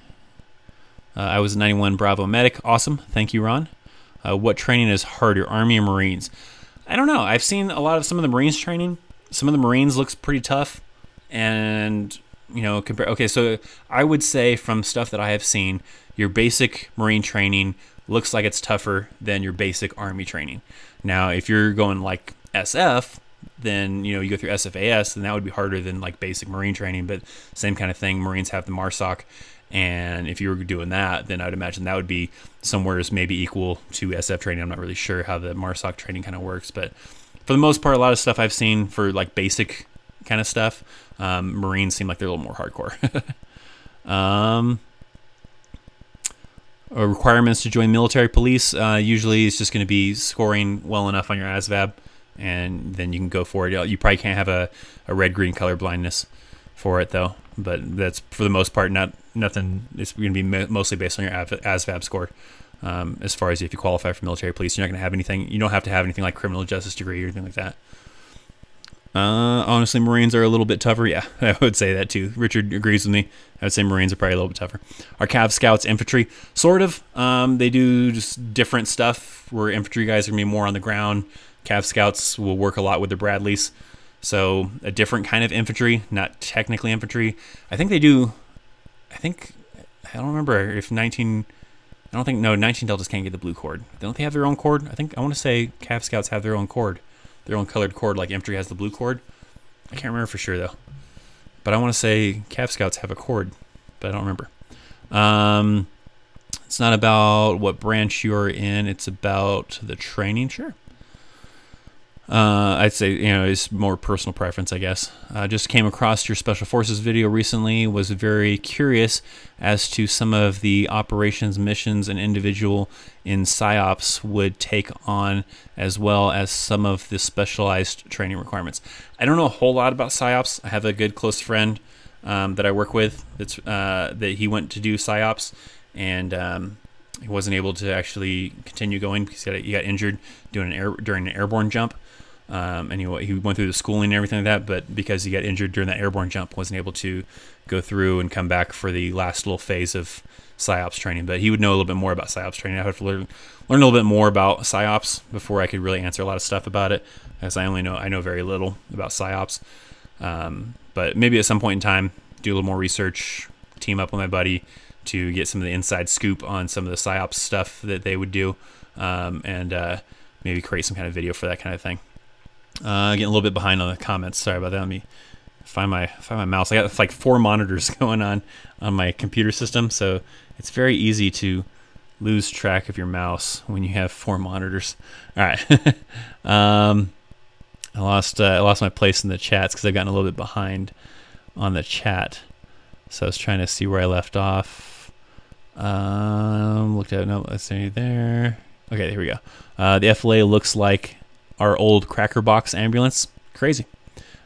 I was a 91 Bravo medic. Awesome. Thank you, Ron. What training is harder, Army or Marines? I don't know. I've seen some of the Marines training. Some of the Marines looks pretty tough. And, okay, so I would say from stuff that I have seen, your basic Marine training looks like it's tougher than your basic Army training. Now, if you're going like SF, then, you go through SFAS, then that would be harder than like basic Marine training, but same kind of thing. Marines have the MARSOC. And if you were doing that, then I'd imagine that would be somewhere maybe equal to SF training. I'm not really sure how the MARSOC training kind of works, but for the most part, a lot of stuff I've seen for like basic kind of stuff, Marines seem like they're a little more hardcore. Requirements to join military police, usually it's just going to be scoring well enough on your ASVAB, and then you can go for it. You probably can't have a red-green color blindness for it though, but that's for the most part nothing. It's going to be mostly based on your ASVAB score. As far as if you qualify for military police, you're not going to have anything. You don't have to have anything like criminal justice degree or anything like that. Honestly, Marines are a little bit tougher. Yeah, I would say that too. Richard agrees with me. I would say Marines are probably a little bit tougher. Are Cav Scouts infantry? Sort of. They do just different stuff where infantry guys are going to be more on the ground. Cav Scouts will work a lot with the Bradleys. So a different kind of infantry, not technically infantry. I think they do. I don't remember if 19 Deltas can't get the blue cord. Don't they have their own cord? I want to say Cav Scouts have their own cord. Their own colored cord, like infantry has the blue cord. I can't remember for sure though. But I want to say Cav Scouts have a cord, but I don't remember. It's not about what branch you're in, it's about the training, sure. I'd say, it's more personal preference, I guess. Just came across your Special Forces video recently, was very curious as to some of the operations, missions, an individual in PsyOps would take on, as well as some of the specialized training requirements. I don't know a whole lot about PsyOps. I have a good close friend that I work with that he went to do PsyOps, and he wasn't able to actually continue going because he got injured during an airborne jump. And he went through the schooling and everything like that, but because he got injured during that airborne jump, wasn't able to go through and come back for the last little phase of PsyOps training. But he would know a little bit more about PsyOps training. I would have to learn a little bit more about PsyOps before I could really answer a lot of stuff about it, as I know very little about PsyOps. But maybe at some point in time, do a little more research, team up with my buddy to get some of the inside scoop on some of the PsyOps stuff that they would do, and maybe create some kind of video for that kind of thing. Getting a little bit behind on the comments. Sorry about that. Let me find my mouse. I got like 4 monitors going on my computer system, so it's very easy to lose track of your mouse when you have 4 monitors. All right. I lost my place in the chats because I've gotten a little bit behind on the chat. So I was trying to see where I left off. Looked at no, let's see there. Okay, here we go. The FLA looks like our old Cracker Box ambulance. Crazy.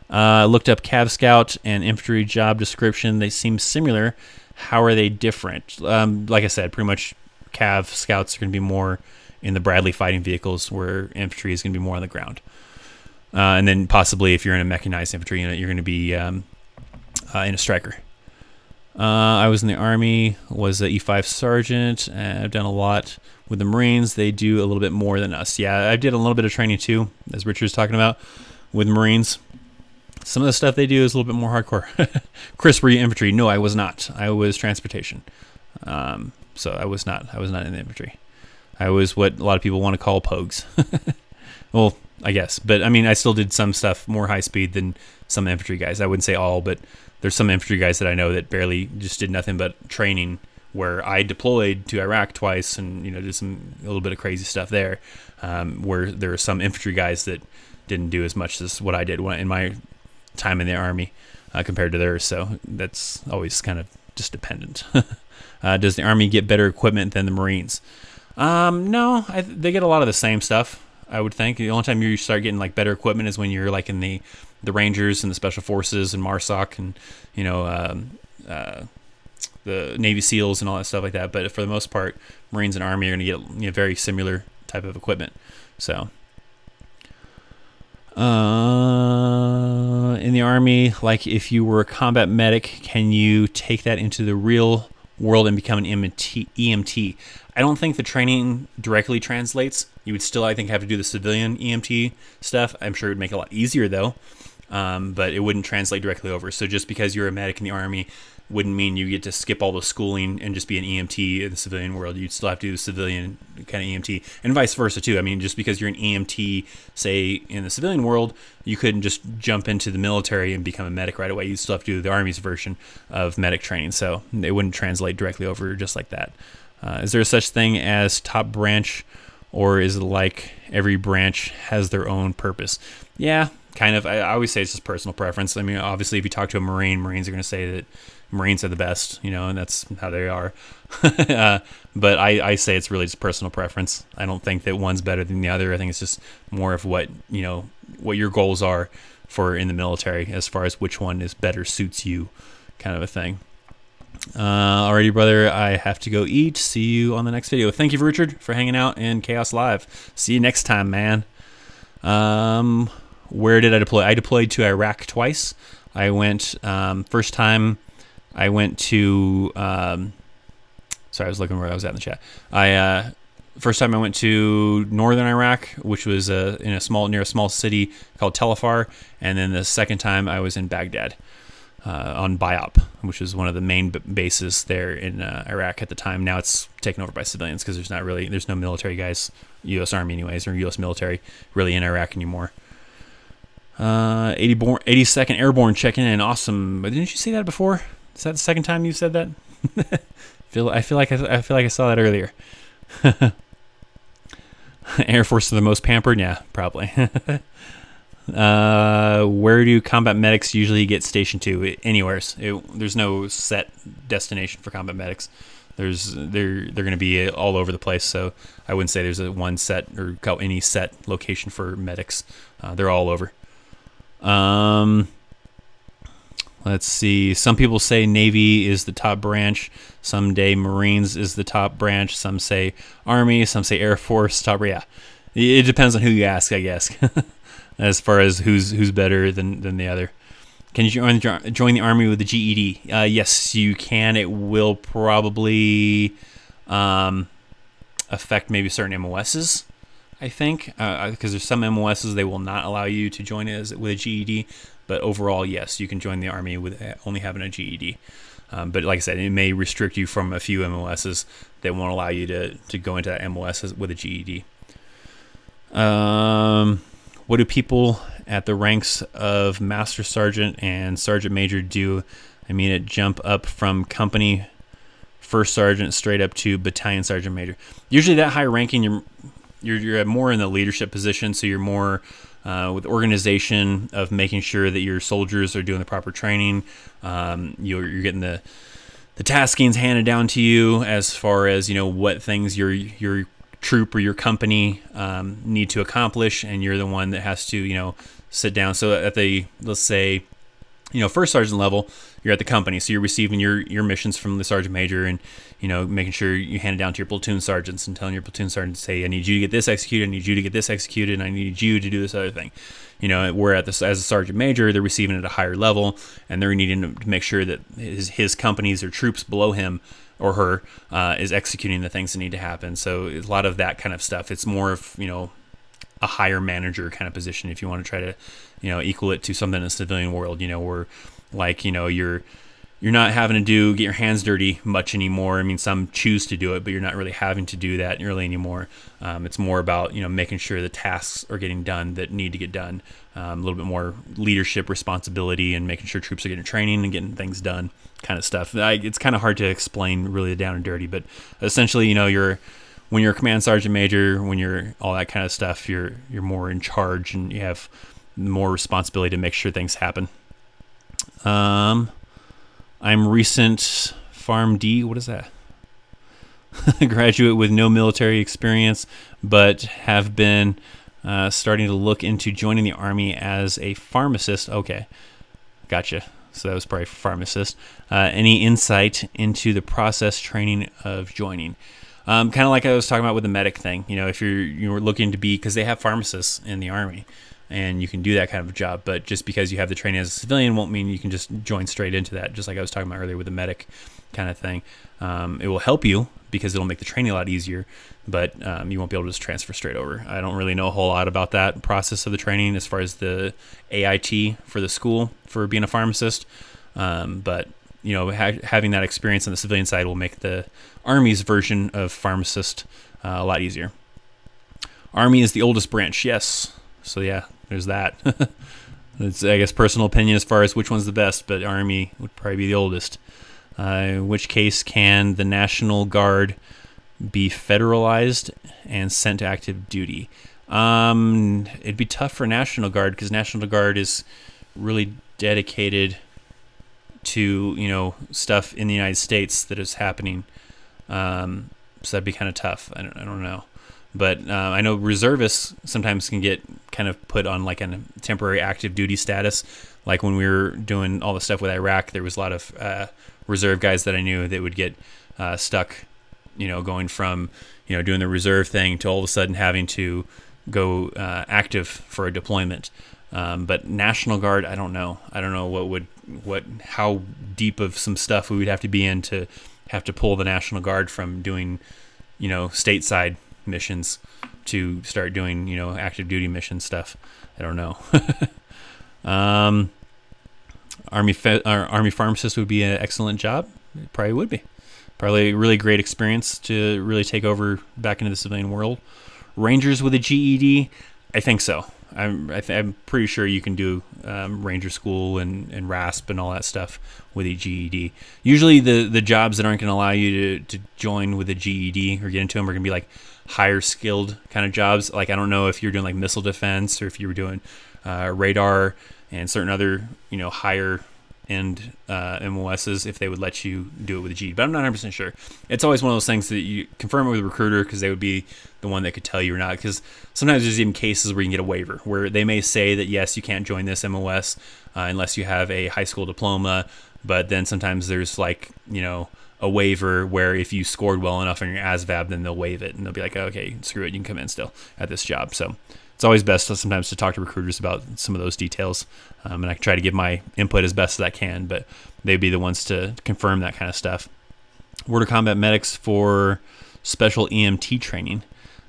Looked up Cav Scout and infantry job description. They seem similar. How are they different? Like I said, pretty much Cav Scouts are going to be more in the Bradley fighting vehicles, where infantry is going to be more on the ground. And then possibly if you're in a mechanized infantry unit, you're going to be in a striker. I was in the Army, was a E5 sergeant. I've done a lot with the Marines. They do a little bit more than us. Yeah, I did a little bit of training too, as Richard's talking about, with Marines. Some of the stuff they do is a little bit more hardcore. Chris, were you infantry? No, I was not. I was transportation. So I was not in the infantry. I was what a lot of people want to call pogues. Well, I guess. But I mean, I still did some stuff more high speed than some infantry guys. I wouldn't say all, but there's some infantry guys that I know that barely just did nothing but training, where I deployed to Iraq twice and did a little bit of crazy stuff there, where there are some infantry guys that didn't do as much as what I did in my time in the Army compared to theirs. So that's always kind of just dependent. Does the Army get better equipment than the Marines? No, they get a lot of the same stuff, I would think. The only time you start getting like better equipment is when you're like in the Rangers and the Special Forces and MARSOC and the Navy SEALs and all that stuff like that. But for the most part, Marines and Army are going to get very similar type of equipment. So in the Army, like if you were a combat medic, can you take that into the real world and become an EMT? I don't think the training directly translates. You would still, I think, have to do the civilian EMT stuff. I'm sure it would make it a lot easier though, but it wouldn't translate directly over. So just because you're a medic in the Army wouldn't mean you get to skip all the schooling and just be an EMT in the civilian world. You'd still have to do the civilian kind of EMT, and vice versa too. I mean, just because you're an EMT, say, in the civilian world, you couldn't just jump into the military and become a medic right away. You'd still have to do the Army's version of medic training, so it wouldn't translate directly over just like that. Is there such thing as top branch, or is it like every branch has their own purpose? Yeah, kind of. I always say it's just personal preference. I mean, obviously, if you talk to a Marine, Marines are going to say that Marines are the best, and that's how they are. But I say it's really just personal preference. I don't think that one's better than the other. I think it's just more of what your goals are for in the military, as far as which one is better suits you, kind of a thing. Alrighty, brother, I have to go eat. See you on the next video. Thank you, Richard, for hanging out in Chaos Live. See you next time, man. Where did I deploy? I deployed to Iraq twice. I went first time. I went to, sorry, I was looking where I was at in the chat. First time I went to northern Iraq, which was near a small city called Tel Afar, and then the second time I was in Baghdad on BIOP, which is one of the main bases there in Iraq at the time. Now it's taken over by civilians because there's no military guys, U.S. Army anyways, or U.S. military really in Iraq anymore. 82nd Airborne checking in, awesome. But didn't you say that before? Is that the second time you said that? I feel like I saw that earlier. Air Force are the most pampered? Yeah, probably. Where do combat medics usually get stationed to? Anywheres. There's no set destination for combat medics. They're going to be all over the place. So I wouldn't say there's a one set or any set location for medics. They're all over. Let's see. Some people say Navy is the top branch. Some say Marines is the top branch. Some say Army. Some say Air Force. Top. Yeah, it depends on who you ask, I guess. As far as who's better than the other. Can you join the Army with the GED? Yes, you can. It will probably affect maybe certain MOSs, I think, because there's some MOSs they will not allow you to join with a GED. But overall, yes, you can join the Army with only having a GED. But like I said, it may restrict you from a few MOSs that won't allow you to go into that MOS with a GED. What do people at the ranks of Master Sergeant and Sergeant Major do? I mean, it jump up from company first sergeant straight up to battalion sergeant major. Usually that high ranking, you're more in the leadership position, so you're more with organization of making sure that your soldiers are doing the proper training. You're getting the taskings handed down to you as far as what things your troop or your company need to accomplish, and you're the one that has to sit down. So at the, let's say, first sergeant level, you're at the company, so you're receiving your missions from the sergeant major, and making sure you hand it down to your platoon sergeants and telling your platoon sergeants, say, I need you to get this executed, I need you to get this executed, and I need you to do this other thing. Where as a sergeant major, they're receiving it at a higher level, and they're needing to make sure that his companies or troops below him or her is executing the things that need to happen. So a lot of that kind of stuff. It's more of a higher manager kind of position if you want to try to equal it to something in the civilian world. Where like you're not having to get your hands dirty much anymore. I mean, some choose to do it, but you're not really having to do that really anymore. It's more about making sure the tasks are getting done that need to get done. A little bit more leadership responsibility and making sure troops are getting training and getting things done, kind of stuff. It's kind of hard to explain really down and dirty, but essentially, when you're a command sergeant major, when you're all that kind of stuff, you're more in charge and you have more responsibility to make sure things happen. I'm recent Farm D. What is that? Graduate with no military experience, but have been starting to look into joining the Army as a pharmacist. Okay, gotcha. So that was probably pharmacist. Any insight into the process training of joining? Kind of like I was talking about with the medic thing. If you're looking to be, because they have pharmacists in the Army, and you can do that kind of a job, but just because you have the training as a civilian won't mean you can just join straight into that, just like I was talking about earlier with the medic kind of thing. It will help you because it'll make the training a lot easier, but you won't be able to just transfer straight over. I don't really know a whole lot about that process of the training as far as the AIT for the school for being a pharmacist, but having that experience on the civilian side will make the Army's version of pharmacist a lot easier. Army is the oldest branch, yes. So yeah, there's that. It's, I guess, personal opinion as far as which one's the best, but Army would probably be the oldest. In which case, can the National Guard be federalized and sent to active duty? It'd be tough for National Guard because National Guard is really dedicated to stuff in the United States that is happening. So that'd be kind of tough. I don't know. But I know reservists sometimes can get kind of put on like a temporary active duty status. Like when we were doing all the stuff with Iraq, there was a lot of reserve guys that I knew that would get stuck, going from, doing the reserve thing to all of a sudden having to go active for a deployment. But National Guard, I don't know. I don't know how deep of some stuff we would have to be in to have to pull the National Guard from doing, stateside missions to start doing active duty mission stuff. I don't know. Army pharmacist would be an excellent job. It probably would be. Probably a really great experience to really take over back into the civilian world. Rangers with a GED, I think so. I'm pretty sure you can do Ranger School and RASP and all that stuff with a GED. Usually the jobs that aren't going to allow you to join with a GED or get into them are going to be like higher skilled kind of jobs. Like I don't know if you're doing like missile defense or if you were doing radar and certain other higher end MOSs, if they would let you do it with a GED, but I'm not 100% sure. It's always one of those things that you confirm it with a recruiter because they would be the one that could tell you or not, because sometimes there's even cases where you can get a waiver where they may say that yes, you can't join this MOS unless you have a high school diploma, but then sometimes there's like a waiver where if you scored well enough on your ASVAB, then they'll waive it and they'll be like, okay, screw it, you can come in still at this job. So it's always best sometimes to talk to recruiters about some of those details, and I can try to give my input as best as I can, but they'd be the ones to confirm that kind of stuff. Where do combat medics for special EMT training?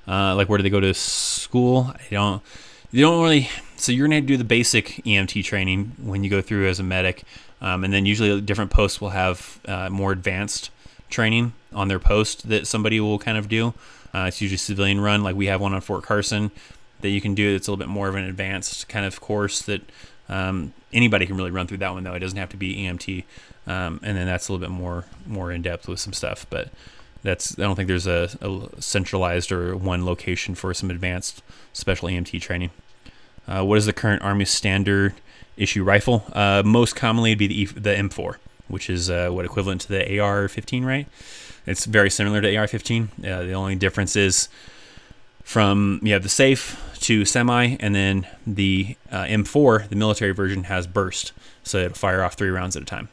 Like where do they go to school? They don't really. So you're gonna have to do the basic EMT training when you go through as a medic, and then usually different posts will have more advanced training on their post that somebody will kind of do. It's usually civilian run. Like we have one on Fort Carson that you can do. It's a little bit more of an advanced kind of course that anybody can really run through that one, though. It doesn't have to be EMT. And then that's a little bit more in depth with some stuff, but I don't think there's a centralized or one location for some advanced special EMT training. What is the current Army standard issue rifle? Most commonly it'd be the M4, which is what equivalent to the AR-15, right? It's very similar to AR-15. The only difference is from you have the safe to semi, and then the M4, the military version, has burst, so it'll fire off 3 rounds at a time.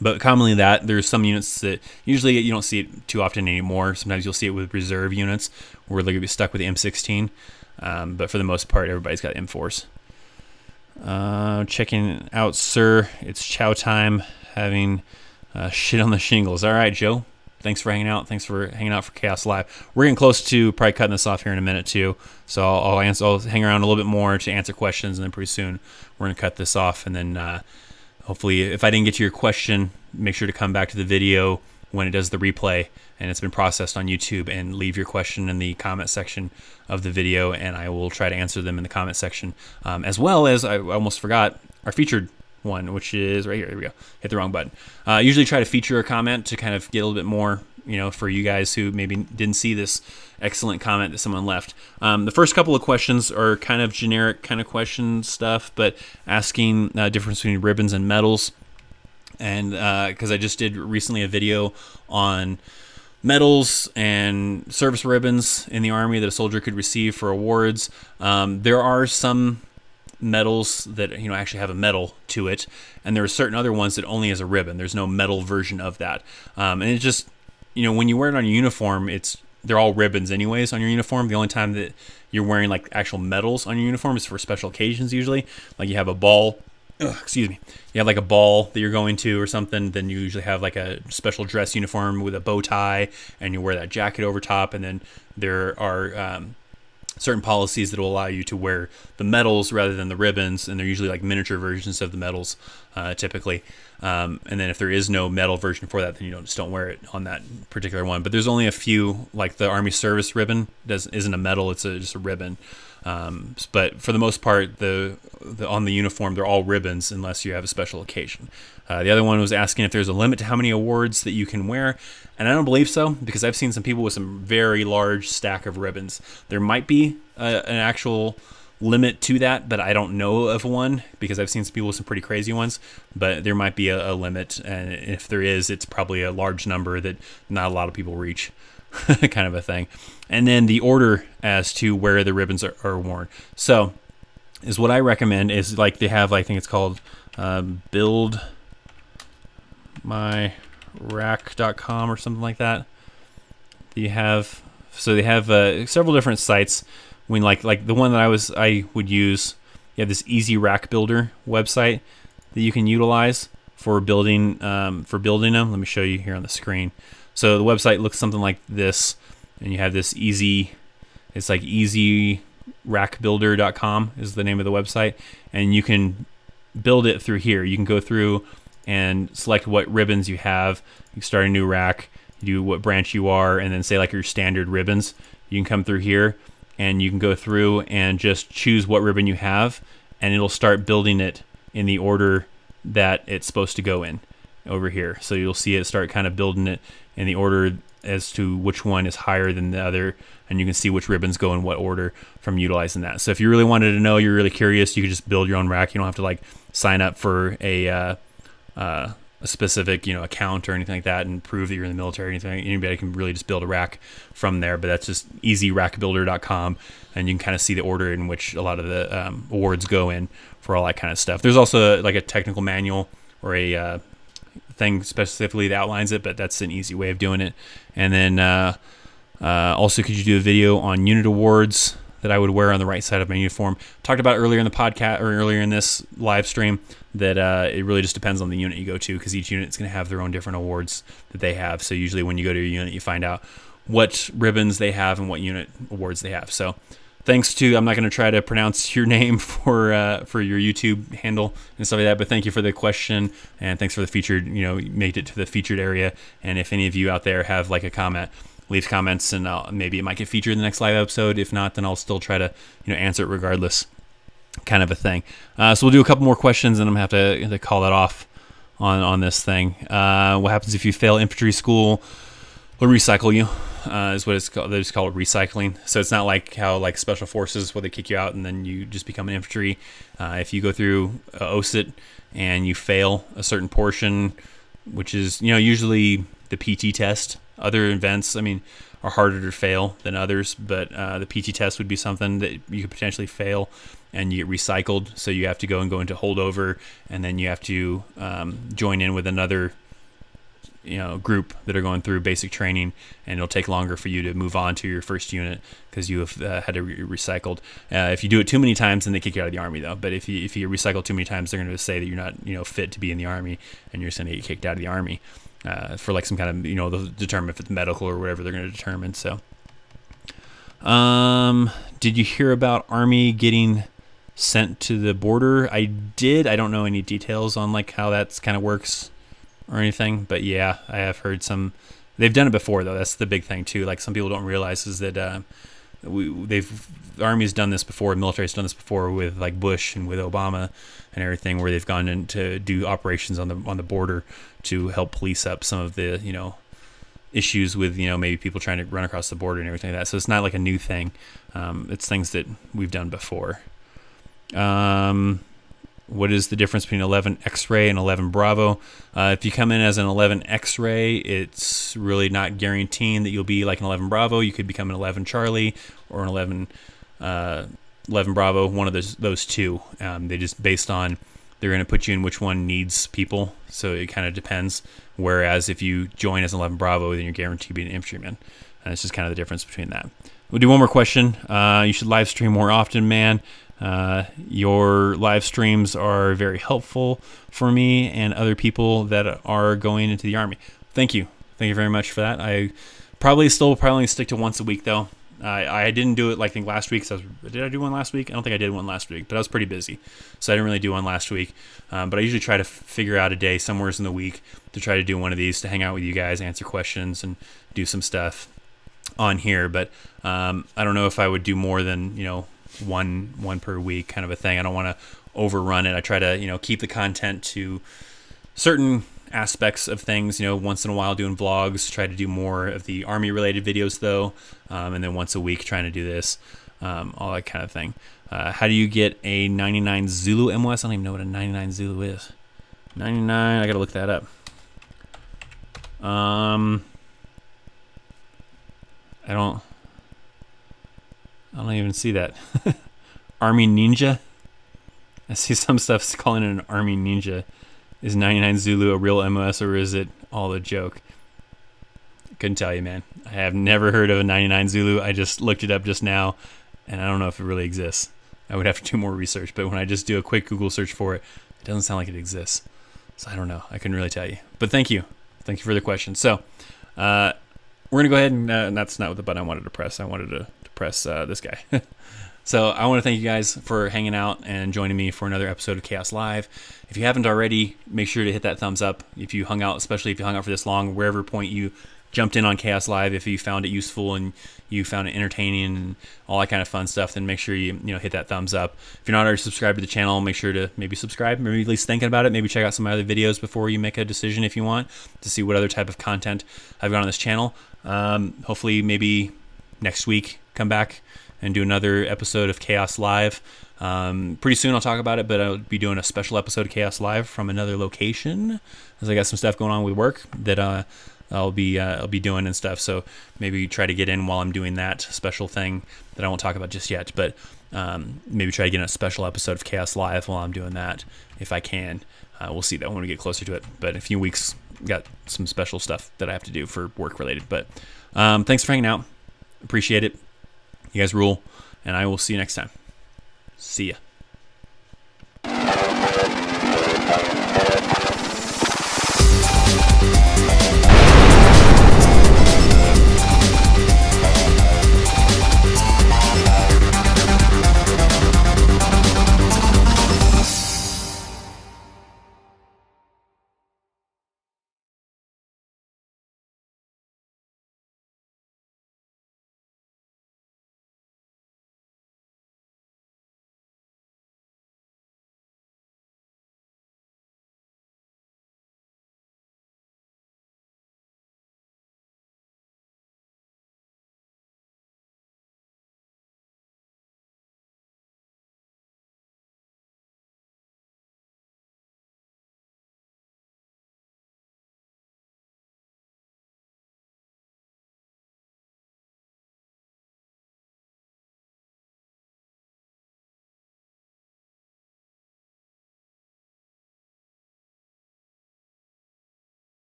But commonly there's some units that usually you don't see it too often anymore. Sometimes you'll see it with reserve units where they're gonna be stuck with the M16, but for the most part, everybody's got M4s. Checking out, sir. It's chow time. Having shit on the shingles. All right, Joe. Thanks for hanging out. Thanks for hanging out for Chaos Live. We're getting close to probably cutting this off here in a minute too. So I'll hang around a little bit more to answer questions, and then pretty soon we're gonna cut this off. And then hopefully, if I didn't get to your question, make sure to come back to the video when it does the replay and it's been processed on YouTube, and leave your question in the comment section of the video, and I will try to answer them in the comment section. As well as, I almost forgot, our featured one, which is right here. Here we go. Hit the wrong button. Usually try to feature a comment to kind of get a little bit more, for you guys who maybe didn't see this excellent comment that someone left. The first couple of questions are kind of generic kind of question stuff, but asking difference between ribbons and medals. And because I just did recently a video on medals and service ribbons in the Army that a soldier could receive for awards. There are some medals that actually have a medal to it, and there are certain other ones that only has a ribbon. There's no medal version of that, and it just when you wear it on your uniform, they're all ribbons anyways on your uniform. The only time that you're wearing like actual medals on your uniform is for special occasions, usually like you have a ball. Excuse me. You have like a ball that you're going to or something, then you usually have like a special dress uniform with a bow tie, and you wear that jacket over top, and then there are certain policies that will allow you to wear the medals rather than the ribbons, and they're usually like miniature versions of the medals typically. And then if there is no medal version for that, then you just don't wear it on that particular one. But there's only a few, like the Army service ribbon isn't a medal, it's just a ribbon. But for the most part, on the uniform, they're all ribbons unless you have a special occasion. The other one was asking if there's a limit to how many awards that you can wear, and I don't believe so, because I've seen some people with some very large stack of ribbons. There might be an actual limit to that, but I don't know of one, because I've seen some people with some pretty crazy ones, but there might be a limit, and if there is, it's probably a large number that not a lot of people reach. Kind of a thing. And then the order as to where the ribbons are worn. So is what I recommend is like they have, I think it's called buildmyrack.com or something like that. They have several different sites. When like the one that I would use, you have this Easy Rack Builder website that you can utilize for building them. Let me show you here on the screen. So the website looks something like this, and you have this it's like easyrackbuilder.com is the name of the website, and you can build it through here. You can go through and select what ribbons you have. You start a new rack, you do what branch you are, and then say like your standard ribbons. You can come through here, and you can go through and just choose what ribbon you have, and it'll start building it in the order that it's supposed to go in over here. So you'll see it start kind of building it in the order as to which one is higher than the other, and you can see which ribbons go in what order from utilizing that. So if you really wanted to know, you're really curious, you could just build your own rack. You don't have to like sign up for a specific account or anything like that and prove that you're in the military or anything. Anybody can really just build a rack from there, but that's just easyrackbuilder.com, and you can kind of see the order in which a lot of the awards go in for all that kind of stuff. There's also like a technical manual or a thing specifically that outlines it, but that's an easy way of doing it. And then also, could you do a video on unit awards that I would wear on the right side of my uniform? Talked about earlier in the podcast or earlier in this live stream that it really just depends on the unit you go to, because each unit is going to have their own different awards that they have. So usually when you go to your unit, you find out what ribbons they have and what unit awards they have. So thanks to, I'm not going to try to pronounce your name for your YouTube handle and stuff like that, but thank you for the question, and thanks for the featured, made it to the featured area. And if any of you out there have like a comment, leave comments, and maybe it might get featured in the next live episode. If not, then I'll still try to answer it regardless, kind of a thing. So we'll do a couple more questions, and I'm gonna have to call that off on this thing. What happens if you fail infantry school? They'll recycle you, is what it's called. They just call it recycling. So it's not like how like special forces where they kick you out and then you just become an infantry. If you go through OSIT and you fail a certain portion, which is usually the PT test. Other events, are harder to fail than others, but the PT test would be something that you could potentially fail, and you get recycled. So you have to go into holdover, and then you have to join in with another group that are going through basic training, and it'll take longer for you to move on to your first unit because you have had to recycled. If you do it too many times, then they kick you out of the Army, though. But if you recycle too many times, they're going to say that you're not fit to be in the Army, and you're just going to get kicked out of the Army. For like some kind of, they'll determine if it's medical or whatever they're going to determine. So, did you hear about Army getting sent to the border? I did. I don't know any details on like how that's kind of works or anything, but yeah, I have heard some. They've done it before, though. That's the big thing too. Like some people don't realize is that the Army's done this before, military's done this before with like Bush and with Obama and everything, where they've gone in to do operations on the border to help police up some of the issues with maybe people trying to run across the border and everything like that. So it's not like a new thing. It's things that we've done before. What is the difference between 11 X-ray and 11 Bravo? If you come in as an 11 X-ray, it's really not guaranteeing that you'll be like an 11 Bravo. You could become an 11 Charlie or an 11 Bravo, one of those two. They just based on, they're going to put you in which one needs people. So it kind of depends. Whereas if you join as an 11 Bravo, then you're guaranteed to be an infantryman. And it's just kind of the difference between that. We'll do one more question. You should live stream more often, man. Your live streams are very helpful for me and other people that are going into the Army. Thank you. Thank you very much for that. I probably stick to once a week, though. I didn't do it like I think last week. Did I do one last week? I don't think I did one last week, but I was pretty busy, so I didn't really do one last week. But I usually try to figure out a day somewhere in the week to try to do one of these, to hang out with you guys, answer questions, and do some stuff on here. But I don't know if I would do more than one per week, kind of a thing. I don't want to overrun it. I try to keep the content to certain aspects of things. Once in a while doing vlogs, try to do more of the Army related videos though, and then once a week trying to do this, all that kind of thing. How do you get a 99 Zulu MOS? I don't even know what a 99 Zulu is. 99, I gotta look that up. I don't even see that. Army Ninja? I see some stuff calling it an Army Ninja. Is 99 Zulu a real MOS, or is it all a joke? Couldn't tell you, man. I have never heard of a 99 Zulu. I just looked it up just now, and I don't know if it really exists. I would have to do more research, but when I just do a quick Google search for it, it doesn't sound like it exists. So I don't know. I couldn't really tell you. But thank you. Thank you for the question. So we're going to go ahead and that's not the button I wanted to press. I wanted to press this guy. So I want to thank you guys for hanging out and joining me for another episode of Chaos Live. If you haven't already, make sure to hit that thumbs up. If you hung out, especially if you hung out for this long, wherever point you jumped in on Chaos Live, if you found it useful and you found it entertaining and all that kind of fun stuff, then make sure you hit that thumbs up. If you're not already subscribed to the channel, make sure to maybe subscribe, maybe at least thinking about it. Maybe check out some of my other videos before you make a decision if you want to see what other type of content I've got on this channel. Hopefully maybe next week come back and do another episode of Chaos Live. Pretty soon I'll talk about it, but I'll be doing a special episode of Chaos Live from another location, as I got some stuff going on with work that I'll be doing and stuff. So maybe try to get in while I'm doing that special thing that I won't talk about just yet. But maybe try to get in a special episode of Chaos Live while I'm doing that if I can. We'll see that when we get closer to it. But in a few weeks, got some special stuff that I have to do for work related. But thanks for hanging out. Appreciate it. You guys rule, and I will see you next time. See ya.